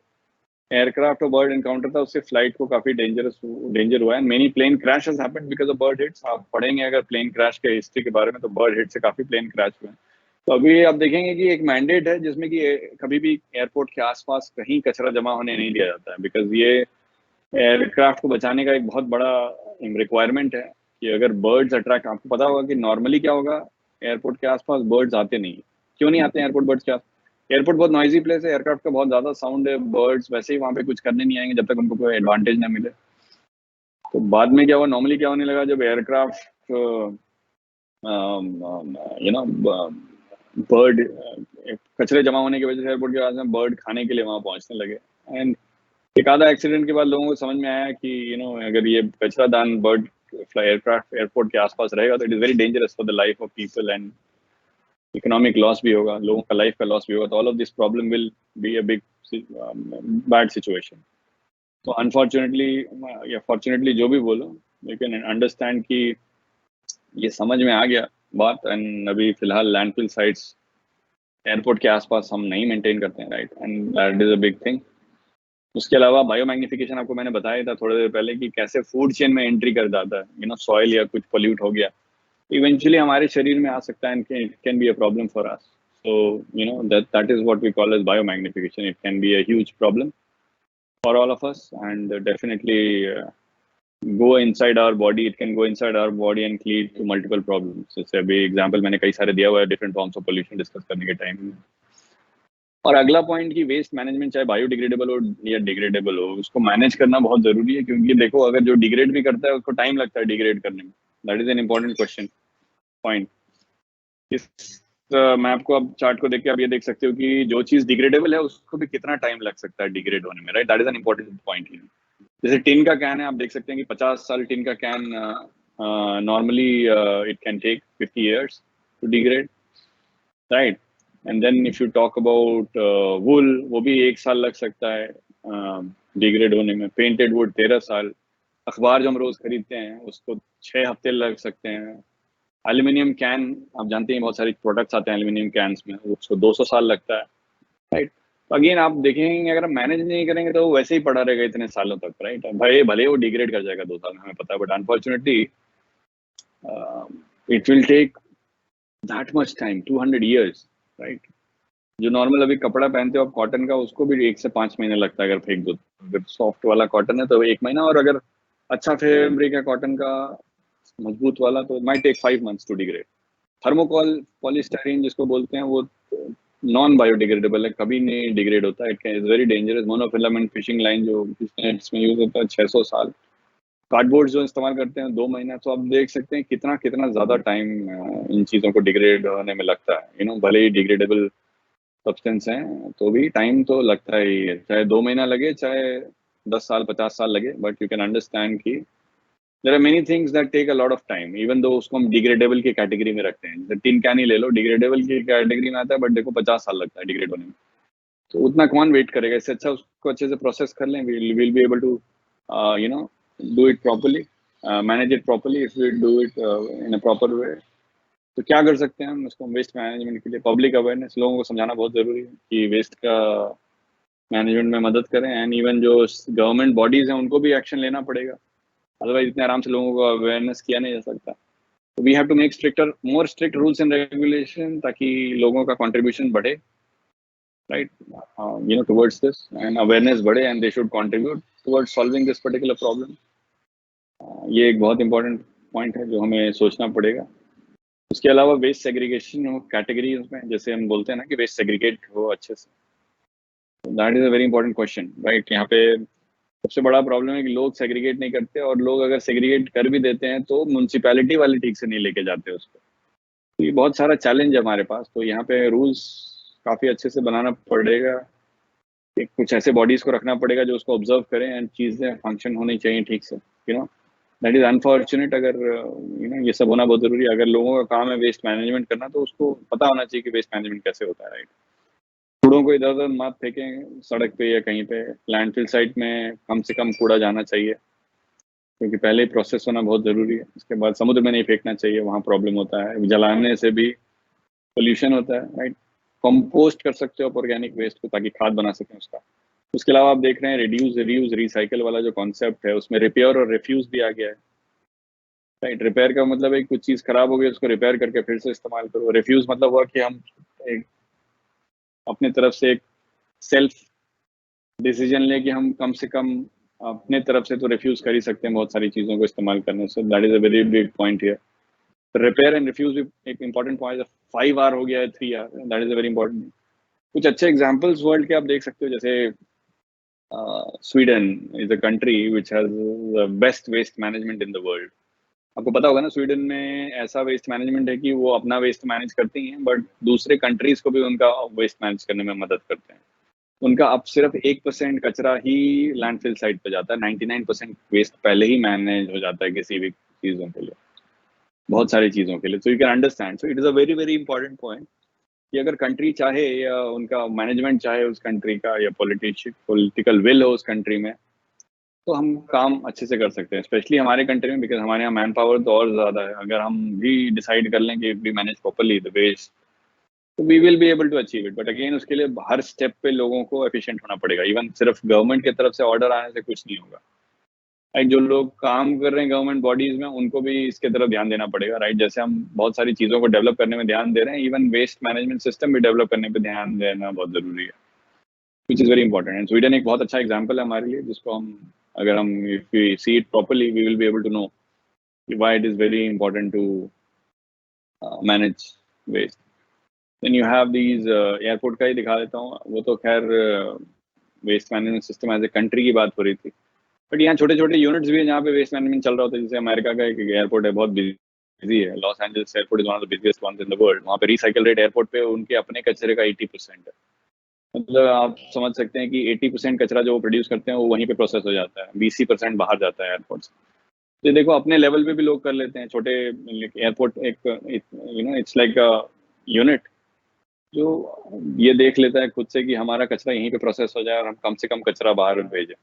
एयरक्राफ्ट और बर्ड एनकाउंटर था उससे फ्लाइट को काफी डेंजर हुआ है। Many plane crash has happened because of bird hits. आप पढ़ेंगे अगर प्लेन क्रैश के हिस्ट्री के बारे में तो बर्ड हिट से काफी प्लेन क्रैश हुए हैं। तो अभी आप देखेंगे कि एक मैंडेट है जिसमें कि कभी भी एयरपोर्ट के आसपास कहीं कचरा जमा होने नहीं दिया जाता है, बिकॉज ये एयरक्राफ्ट को बचाने का एक बहुत बड़ा रिक्वायरमेंट है कि अगर बर्ड्स अट्रैक्ट, आपको पता होगा कि नॉर्मली क्या होगा, एयरपोर्ट के आसपास बर्ड्स आते नहीं। क्यों नहीं आते हैं एयरपोर्ट बर्ड्स के आस? एयरपोर्ट बहुत नॉइजी प्लेस है, एयरक्राफ्ट का बहुत ज्यादा साउंड है, बर्ड्स वैसे ही वहां पे कुछ करने नहीं आएंगे जब तक उनको कोई एडवांटेज ना मिले। तो बाद में क्या हुआ, नॉर्मली क्या होने लगा, जब एयरक्राफ्ट यू नो बर्ड कचरे जमा होने की वजह से एयरपोर्ट के पास में बर्ड खाने के लिए वहां पहुंचने लगे, एंड एक आधा एक्सीडेंट के बाद लोगों को समझ में आया कि अगर ये कचरा दान बर्ड एयरक्राफ्ट एयरपोर्ट के आसपास रहेगा तो it is very dangerous for the life of people, and economic loss भी होगा, लोगों का लाइफ का लॉस भी होगा। तो all of this problem will be a big bad situation. तो अनफॉर्चुनेटली या फॉर्चुनेटली जो भी बोलो, यू कैन अंडरस्टैंड कि ये समझ में आ गया बात। एंड अभी फिलहाल लैंडफिल साइट्स एयरपोर्ट के आसपास हम नहीं मेंटेन करते हैं, right, and that is a big thing. उसके अलावा बायोमैग्निफिकेशन आपको मैंने बताया था थोड़ी देर पहले कि कैसे फूड चेन में एंट्री कर जाता है, सॉइल या कुछ पोल्यूट हो गया इवेंचुअली हमारे शरीर में आ सकता है, and it can be a problem for us. So that is what we call as biomagnification. It can be a huge problem for all of us, and definitely go inside our body. It can go inside our body and lead to multiple problems. जैसे अभी example मैंने कई सारे दिया हुआ है different forms of pollution discuss करने के टाइम में। और अगला पॉइंट की वेस्ट मैनेजमेंट चाहे बायोडिग्रेडेबल हो या डिग्रेडेबल हो, उसको मैनेज करना बहुत जरूरी है, क्योंकि देखो अगर जो डिग्रेड भी करता है उसको टाइम लगता है डिग्रेड करने में। That is an important question point. इस मैं आपको अब चार्ट को देख के आप ये देख सकते हो कि जो चीज डिग्रेडेबल है उसको भी कितना टाइम लग सकता है डिग्रेड होने में, right? That is an important point. जैसे टिन का कैन है, आप देख सकते हैं कि 50 साल टिन का can normally it can take 50 years to degrade, right? And then if you talk about wool, वो भी 1 साल लग सकता है डिग्रेड होने में। पेंटेड वुड 13 साल। अखबार जो हम रोज खरीदते हैं उसको 6 हफ्ते लग सकते हैं। एल्यूमिनियम कैन, आप जानते हैं बहुत सारे प्रोडक्ट्स आते हैं एल्यूमिनियम कैन्स में, उसको 200 साल लगता है, राइट? तो अगेन आप देखेंगे अगर हम मैनेज नहीं करेंगे तो वो वैसे ही पड़ा रहेगा इतने सालों तक, राइट? भले भले वो डिग्रेड कर जाएगा 2 साल में, हमें पता है, but unfortunately it will take that much time, 200 years, right? जो नॉर्मल अभी कपड़ा पहनते हो आप कॉटन का, उसको भी 1 से 5 महीने लगता है अगर फेंक दो। अगर सॉफ्ट वाला कॉटन है तो 1 महीना, और अगर अच्छा फैब्रिक है कॉटन का मजबूत वाला तो might take 5 months to degrade. Thermocol polystyrene जिसको बोलते हैं, वो नॉन बायोडिग्रेडेबल है, कभी नहीं डिग्रेड होता है। It is very dangerous. Monofilament fishing line जो नेट्स में यूज होता है 600 साल। कार्डबोर्ड जो इस्तेमाल करते हैं 2 महीना। तो आप देख सकते हैं कितना कितना ज्यादा टाइम इन चीजों को डिग्रेड होने में लगता है। भले ही डिग्रेडेबल सब्सटेंस है तो भी टाइम तो लगता ही है, चाहे 2 महीना लगे चाहे 10 साल 50 साल लगे, बट यू कैन अंडरस्टैंड कि there are many things that take a lot of time, even though उसको हम डिग्रेडेबल की कैटेगरी में रखते हैं। जैसे टिन कैन ही ले लो, डिग्रेडेबल की कैटेगरी में आता है, बट देखो 50 साल लगता है डिग्रेड होने में। तो उतना कौन वेट करेगा? इससे अच्छा उसको अच्छे से प्रोसेस कर लें। Will be able to you know do it properly, manage it properly if we do it in a proper way. तो क्या कर सकते हैं हम इसको वेस्ट मैनेजमेंट के लिए? पब्लिक अवेयरनेस, लोगों को समझाना बहुत जरूरी है कि वेस्ट का मैनेजमेंट में मदद करें। एंड इवन जो गवर्नमेंट बॉडीज हैं उनको भी एक्शन लेना पड़ेगा, अदरवाइज इतने आराम से लोगों को अवेयरनेस किया नहीं जा सकता। We have to make stricter, more strict rules and regulation, ताकि लोगों का कंट्रीब्यूशन बढ़े, right? Towards this, and awareness बढ़े, and they should contribute towards solving this particular problem. ये एक बहुत इंपॉर्टेंट पॉइंट है जो हमें सोचना पड़ेगा। उसके अलावा वेस्ट सेग्रीगेशन हो कैटेगरी में, जैसे हम बोलते हैं ना कि वेस्ट सेग्रीगेट हो अच्छे से, that is a very important question, right? यहाँ पे सबसे बड़ा प्रॉब्लम है कि लोग सेग्रीगेट नहीं करते, और लोग अगर सेग्रीगेट कर भी देते हैं तो म्यूनसिपैलिटी वाले ठीक से नहीं लेके जाते उसको। तो ये बहुत सारा चैलेंज है हमारे पास। तो यहाँ पे रूल्स काफ़ी अच्छे से बनाना पड़ेगा, एक कुछ ऐसे बॉडीज को रखना पड़ेगा जो उसको ऑब्जर्व करें, एंड चीज़ें फंक्शन होनी चाहिए ठीक से। That is unfortunate. अगर ये सब होना बहुत जरूरी है। अगर लोगों का काम है वेस्ट मैनेजमेंट करना, तो उसको पता होना चाहिए कि वेस्ट मैनेजमेंट कैसे होता है, राइट? कूड़ों को इधर उधर मत फेंकें सड़क पे या कहीं पे। लैंडफिल साइट में कम से कम कूड़ा जाना चाहिए, क्योंकि पहले ही प्रोसेस होना बहुत जरूरी है। उसके बाद समुद्र में नहीं फेंकना चाहिए, वहाँ प्रॉब्लम होता है। जलाने से भी पोल्यूशन होता है, राइट? कंपोस्ट कर सकते हो आप ऑर्गेनिक वेस्ट को, ताकि खाद बना सकें उसका। उसके अलावा आप देख रहे हैं रिड्यूस रियूज रिसाइकल वाला जो कॉन्सेप्ट है, उसमें रिपेयर और रिफ्यूज भी आ गया है, राइट? रिपेयर का मतलब है कुछ चीज खराब हो गई उसको रिपेयर करके फिर से इस्तेमाल करो। रिफ्यूज मतलब हुआ कि हम एक अपने तरफ से एक सेल्फ डिसीजन ले कि हम कम से कम अपने तरफ से तो रिफ्यूज कर ही सकते हैं बहुत सारी चीजों को इस्तेमाल करने से। That is a very big point here. Repair and refuse भी एक इंपॉर्टेंट पॉइंट है। 5 hour हो गया है 3 hour, that is a very important. कुछ अच्छे एग्जाम्पल्स वर्ल्ड के आप देख सकते हो, जैसे Sweden is a country which has the best waste management in the world. आपको पता होगा ना, स्वीडन में ऐसा वेस्ट मैनेजमेंट है कि वो अपना वेस्ट मैनेज करती हैं, बट दूसरे कंट्रीज को भी उनका वेस्ट मैनेज करने में मदद करते हैं। उनका अब सिर्फ 1% कचरा ही लैंडफिल साइट पे जाता है, 99% वेस्ट पहले ही मैनेज हो जाता है किसी भी चीज़ों के लिए, बहुत सारी चीज़ों के लिए। So you can understand, so it is a very very important point कि अगर कंट्री चाहे या उनका मैनेजमेंट चाहे उस कंट्री का, या पॉलिटिकल विल हो उस कंट्री में, तो हम काम अच्छे से कर सकते हैं, स्पेशली हमारे कंट्री में, बिकॉज हमारे यहाँ मैन पावर तो और ज़्यादा है। अगर हम भी डिसाइड कर लें कि we manage properly the waste, तो we will be able to achieve it. But again उसके लिए हर स्टेप पे लोगों को एफिशिएंट होना पड़ेगा। इवन सिर्फ गवर्नमेंट की तरफ से ऑर्डर आने से कुछ नहीं होगा। राइट। जो लोग काम कर रहे हैं गवर्नमेंट बॉडीज में, उनको भी इसके तरफ ध्यान देना पड़ेगा, राइट। जैसे हम बहुत सारी चीज़ों को डेवलप करने में ध्यान दे रहे हैं, इवन वेस्ट मैनेजमेंट सिस्टम भी डेवलप करने पे ध्यान देना बहुत ज़रूरी है, which is very important. And Sweden एक बहुत अच्छा एग्जाम्पल है हमारे लिए, जिसको हम, अगर हम if we see it properly, we will be able to know why it is very important to manage waste. Then you have these airport का ही दिखा देता हूँ, वो तो खैर waste management system as a country की बात हो रही थी, बट यहाँ छोटे छोटे यूनिट्स भी हैं जहाँ पे वेस्ट मैनेजमेंट चल रहा होता है। जैसे अमेरिका का एक एयरपोर्ट है, बहुत बिजी है, Los Angeles airport is one of the biggest ones in the world. वहाँ पे रिसाइकल रेट एयरपोर्ट पे उनके अपने कचरे का 80% है। मतलब आप समझ सकते हैं कि 80% कचरा जो वो प्रोड्यूस करते हैं वो वहीं पे प्रोसेस हो जाता है, 20% बाहर जाता है एयरपोर्ट से। तो देखो अपने लेवल पे भी लोग कर लेते हैं, छोटे एयरपोर्ट एक इट्स लाइक अ यूनिट जो ये देख लेता है खुद से कि हमारा कचरा यहीं पे प्रोसेस हो जाए और हम कम से कम कचरा बाहर भेजें,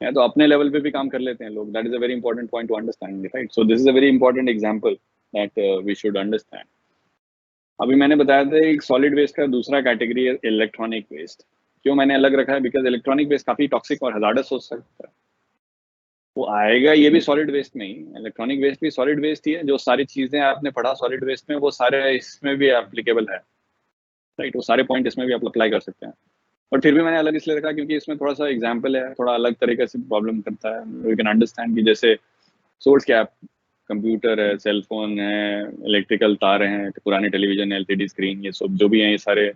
या तो अपने लेवल पे भी काम कर लेते हैं लोग। That is a very important point to understand, right. So this is a very important example that we should understand. अभी मैंने बताया था एक सॉलिड वेस्ट का दूसरा कैटेगरी है इलेक्ट्रॉनिक वेस्ट। क्यों मैंने अलग रखा है? बिकॉज इलेक्ट्रॉनिक वेस्ट काफी टॉक्सिक और हजार्डस हो सकता है, वो आएगा ये भी सॉलिड वेस्ट में ही। इलेक्ट्रॉनिक वेस्ट भी सॉलिड वेस्ट ही है, जो सारी चीजें आपने पढ़ा सॉलिड वेस्ट में वो सारे इसमें भी एप्लीकेबल है, राइट। वो सारे पॉइंट इसमें भी आप अप्लाई कर सकते हैं। और फिर भी मैंने अलग इसलिए रखा क्योंकि इसमें थोड़ा सा एग्जाम्पल है, थोड़ा अलग तरीके से प्रॉब्लम करता है। यू कैन अंडरस्टैंड कि जैसे सोर्स क्या, कंप्यूटर है, सेल फोन है, इलेक्ट्रिकल तार हैं, पुराने टेलीविजन, एलसीडी स्क्रीन, ये सब जो भी हैं, ये सारे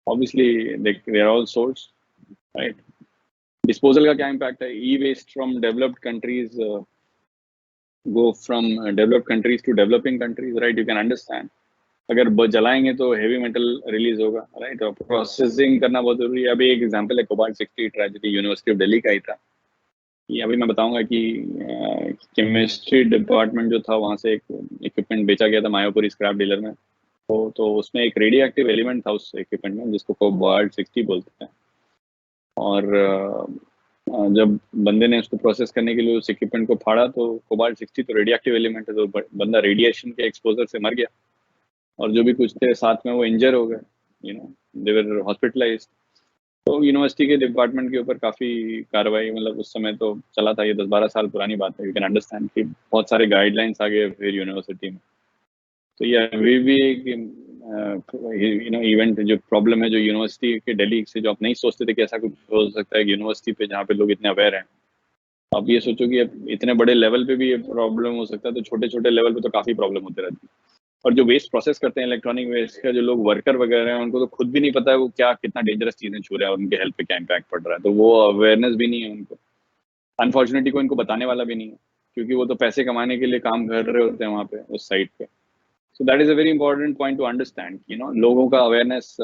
obviously they are all source, right. Disposal का क्या इम्पैक्ट है? E waste from developed countries go from developed countries to developing countries, right. You can understand अगर जलाएंगे तो हेवी मेटल रिलीज होगा, राइट। और प्रोसेसिंग करना बहुत जरूरी है। अभी एक एग्जांपल है cobalt 60 tragedy university of Delhi का ही था। ये अभी मैं बताऊंगा कि केमिस्ट्री डिपार्टमेंट जो था वहाँ से एक इक्विपमेंट बेचा गया था मायापुरी स्क्रैप डीलर में। तो उसमें एक रेडियो एक्टिव एलिमेंट था उस इक्विपमेंट में, जिसको कोबाल्ट 60 बोलते हैं। और जब बंदे ने उसको प्रोसेस करने के लिए उस इक्विपमेंट को फाड़ा तो कोबाल्ट 60 तो रेडियो एक्टिव एलिमेंट है, तो बंदा रेडिएशन के एक्सपोजर से मर गया, और जो भी कुछ थे साथ में वो इंजर हो गए, दे वर हॉस्पिटलाइज्ड। तो यूनिवर्सिटी के डिपार्टमेंट के ऊपर काफ़ी कार्रवाई, मतलब उस समय तो चला था, ये 10-12 साल पुरानी बात है। यू कैन अंडरस्टैंड कि बहुत सारे गाइडलाइंस आ गए फिर यूनिवर्सिटी में। तो ये अभी भी एक इवेंट जो प्रॉब्लम है, जो यूनिवर्सिटी के दिल्ली से, जो आप नहीं सोचते थे कि ऐसा कुछ हो सकता है यूनिवर्सिटी पे, जहाँ पे लोग इतने अवेयर हैं। अब ये सोचो कि अब इतने बड़े लेवल पे भी ये प्रॉब्लम हो सकता है, तो छोटे छोटे लेवल पे तो काफ़ी प्रॉब्लम होते रहती है। और जो वेस्ट प्रोसेस करते हैं इलेक्ट्रॉनिक वेस्ट का, जो लोग वर्कर वगैरह हैं, उनको तो खुद भी नहीं पता है वो क्या कितना डेंजरस चीजें छू रहे हैं और उनके हेल्थ पे क्या इम्पैक्ट पड़ रहा है। तो वो अवेयरनेस भी नहीं है उनको, अनफॉर्चुनेटली को इनको बताने वाला भी नहीं है, क्योंकि वो तो पैसे कमाने के लिए काम कर रहे होते हैं वहाँ पे उस साइट पे। सो that is a very important point to understand, लोगों का अवेयरनेस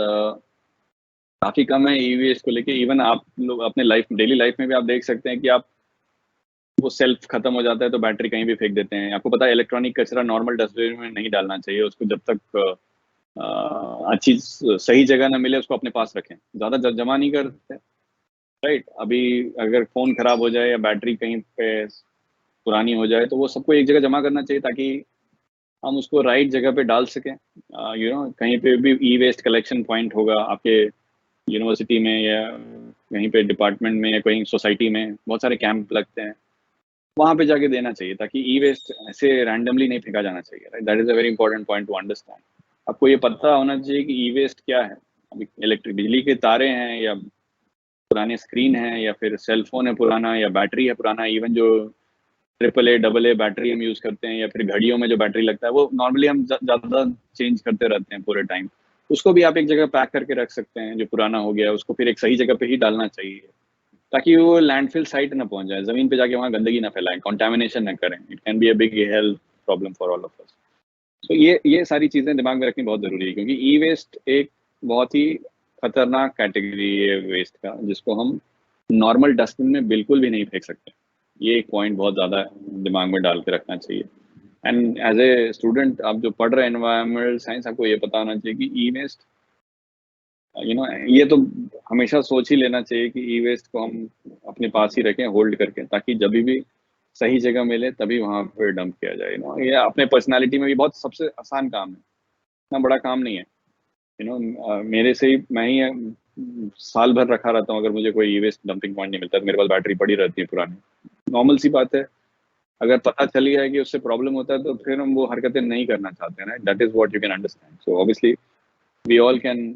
काफी कम है ई वेस्ट को लेके। इवन आप लोग अपने डेली लाइफ में भी आप देख सकते हैं कि आप, वो सेल्फ खत्म हो जाता है तो बैटरी कहीं भी फेंक देते हैं। आपको पता है इलेक्ट्रॉनिक कचरा नॉर्मल डस्टबिन में नहीं डालना चाहिए, उसको जब तक अच्छी सही जगह ना मिले उसको अपने पास रखें, ज्यादा जमा नहीं करते, राइट। अभी अगर फोन खराब हो जाए या बैटरी कहीं पे पुरानी हो जाए तो वो सबको एक जगह जमा करना चाहिए, ताकि हम उसको राइट जगह पे डाल सकें। कहीं पे भी ई वेस्ट कलेक्शन पॉइंट होगा आपके यूनिवर्सिटी में, या कहीं पे डिपार्टमेंट में, या कहीं सोसाइटी में बहुत सारे कैंप लगते हैं, वहां पे जाके देना चाहिए, ताकि ई वेस्ट ऐसे रैंडमली नहीं फेंका जाना चाहिए, right. That is a very important point to understand. आपको ये पता होना चाहिए कि ई वेस्ट क्या है। अभी इलेक्ट्रिक बिजली के तारे हैं, या पुराने स्क्रीन है, या फिर सेल फोन है पुराना, या बैटरी है पुराना। इवन जो AAA बैटरी हम यूज करते हैं, या फिर घड़ियों में जो बैटरी लगता है, वो नॉर्मली हम ज्यादा चेंज करते रहते हैं पूरे टाइम। उसको भी आप एक जगह पैक करके रख सकते हैं, जो पुराना हो गया उसको फिर एक सही जगह पे ही डालना चाहिए, ताकि वो लैंडफिल साइट ना पहुंच जाए, जमीन पे जाके वहाँ गंदगी ना फैलाएं, कंटामिनेशन ना करें। It can be a big health problem for all of us. तो ये सारी चीजें दिमाग में रखनी बहुत जरूरी है, क्योंकि ई वेस्ट एक बहुत ही खतरनाक कैटेगरी है वेस्ट का, जिसको हम नॉर्मल डस्टबिन में बिल्कुल भी नहीं फेंक सकते। ये एक पॉइंट बहुत ज्यादा दिमाग में डाल के रखना चाहिए। एंड एज ए स्टूडेंट, आप जो पढ़ रहे हैं एनवायरमेंटल साइंस, आपको ये पता होना चाहिए कि ई वेस्ट, ये तो हमेशा सोच ही लेना चाहिए कि ई वेस्ट को हम अपने पास ही रखें होल्ड करके, ताकि जब भी सही जगह मिले तभी वहां पर डंप किया जाए। ये अपने पर्सनालिटी में भी बहुत सबसे आसान काम है, इतना बड़ा काम नहीं है। मेरे से ही मैं ही साल भर रखा रहता हूँ, अगर मुझे कोई ई वेस्ट डंपिंग पॉइंट नहीं मिलता तो मेरे पास बैटरी पड़ी रहती है पुरानी, नॉर्मल सी बात है। अगर पता चल गया है कि उससे प्रॉब्लम होता है तो फिर हम वो हरकतें नहीं करना चाहते हैं, right? That is what you can understand. So obviously we all can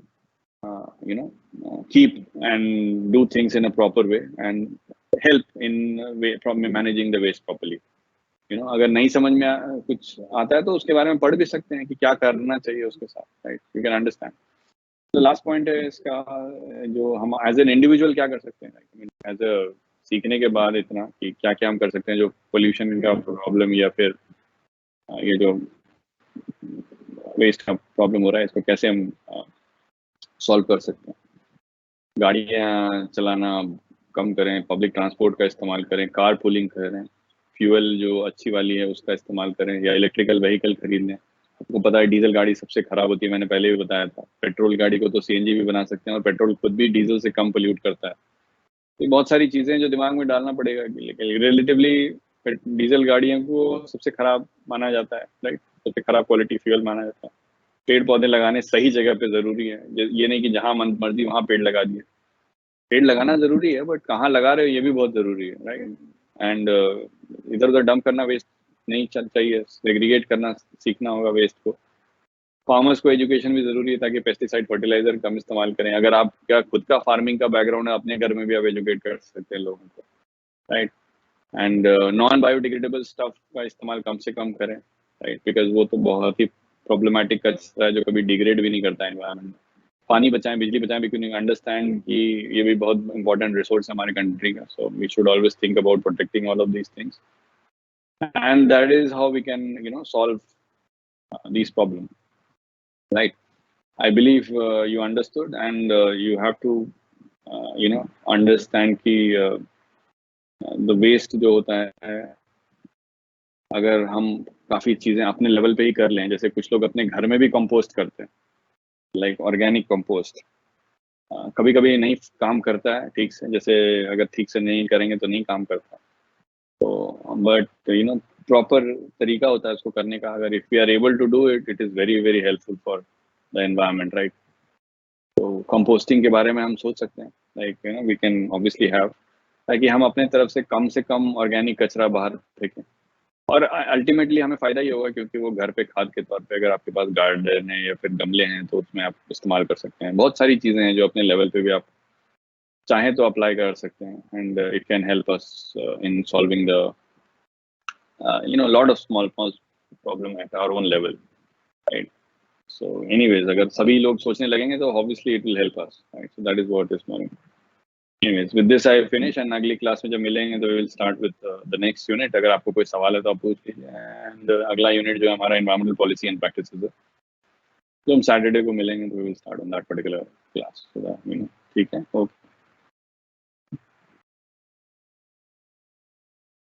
keep and do things in a proper way and help in way from managing the waste properly. अगर नहीं समझ में कुछ आता है तो उसके बारे में पढ़ भी सकते हैं कि क्या करना चाहिए उसके साथ, राइट? You can understand. तो लास्ट पॉइंट है इसका, जो हम एज एन इंडिविजुअल क्या कर सकते हैं, एज अ सीखने के बाद इतना कि क्या क्या हम कर सकते हैं जो पोल्यूशन का प्रॉब्लम या फिर ये जो वेस्ट का प्रॉब्लम हो रहा है इसको कैसे हम सॉल्व कर सकते हैं। गाड़ियाँ चलाना कम करें, पब्लिक ट्रांसपोर्ट का इस्तेमाल करें, कार पूलिंग करें, फ्यूल जो अच्छी वाली है उसका इस्तेमाल करें या इलेक्ट्रिकल व्हीकल खरीद लें। आपको पता है डीजल गाड़ी सबसे खराब होती है, मैंने पहले भी बताया था। पेट्रोल गाड़ी को तो सीएनजी भी बना सकते हैं और पेट्रोल खुद भी डीजल से कम पोल्यूट करता है। तो बहुत सारी चीज़ें जो दिमाग में डालना पड़ेगा, लेकिन रिलेटिवली डीजल गाड़ियों को सबसे खराब माना जाता है, राइट? सबसे खराब क्वालिटी फ्यूल माना जाता है। पेड़ पौधे लगाने सही जगह पे ज़रूरी है, ये नहीं कि जहाँ मन मर्जी वहाँ पेड़ लगा दिए। पेड़ लगाना ज़रूरी है बट कहाँ लगा रहे हो ये भी बहुत ज़रूरी है, राइट? एंड इधर उधर डंप करना वेस्ट नहीं चाहिए, सेग्रीगेट करना सीखना होगा वेस्ट को। फार्मर्स को एजुकेशन भी ज़रूरी है ताकि पेस्टिसाइड फर्टिलाइजर कम इस्तेमाल करें। अगर आपका खुद का फार्मिंग का बैकग्राउंड है, अपने घर में भी आप एजुकेट कर सकते हैं लोगों को, right? And non biodegradable stuff का इस्तेमाल कम से कम करें, राइट? बिकॉज वो तो बहुत ही प्रॉब्लमेटिक कचरा है जो कभी डिग्रेड भी नहीं करता एनवायरनमेंट में। पानी बचाएं, बिजली बचाएं, बिकॉज यू अंडरस्टैंड कि ये भी बहुत इंपॉर्टेंट रिसोर्स है हमारे कंट्री का। So we should always think about protecting all of these things and that is how we can solve these problems, right? I believe you understood and you have to understand कि the waste जो होता है, अगर हम काफ़ी चीज़ें अपने level पे ही कर लें, जैसे कुछ लोग अपने घर में भी कंपोस्ट करते हैं, लाइक ऑर्गेनिक कंपोस्ट। कभी कभी नहीं काम करता है ठीक से, जैसे अगर ठीक से नहीं करेंगे तो नहीं काम करता। तो बट प्रॉपर तरीका होता है उसको करने का। अगर if we are able to do it, it is very very helpful for the environment, right? तो कंपोस्टिंग के बारे में हम सोच सकते हैं, like we can obviously have, ताकि हम अपने तरफ से कम ऑर्गेनिक कचरा बाहर फेंकें और अल्टीमेटली हमें फ़ायदा ही होगा, क्योंकि वो घर पे खाद के तौर पे, अगर आपके पास गार्डन है या फिर गमले हैं तो उसमें आप इस्तेमाल कर सकते हैं। बहुत सारी चीज़ें हैं जो अपने लेवल पे भी आप चाहें तो अप्लाई कर सकते हैं and it can help us in solving the lot of small problem at our own level, right? So anyways, अगर सभी लोग सोचने लगेंगे तो obviously it will help us, right? So that is what is morning. Anyways, with this I finish and अगली class में जब मिलेंगे तो we will start with the next unit। अगर आपको कोई सवाल है तो आप पूछ लीजिए। एंड अगला यूनिट जो है हमारा environmental policy and practices है, तो हम सैटरडे को मिलेंगे तो we will start on that particular class। So that, ठीक है, ओके।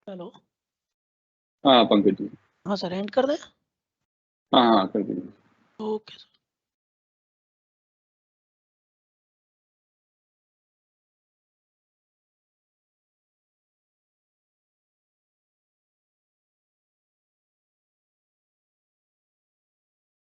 हेलो। हाँ पंकज जी। हाँ सर, एंड कर दे। हाँ हाँ कर दीजिए। Okay sir.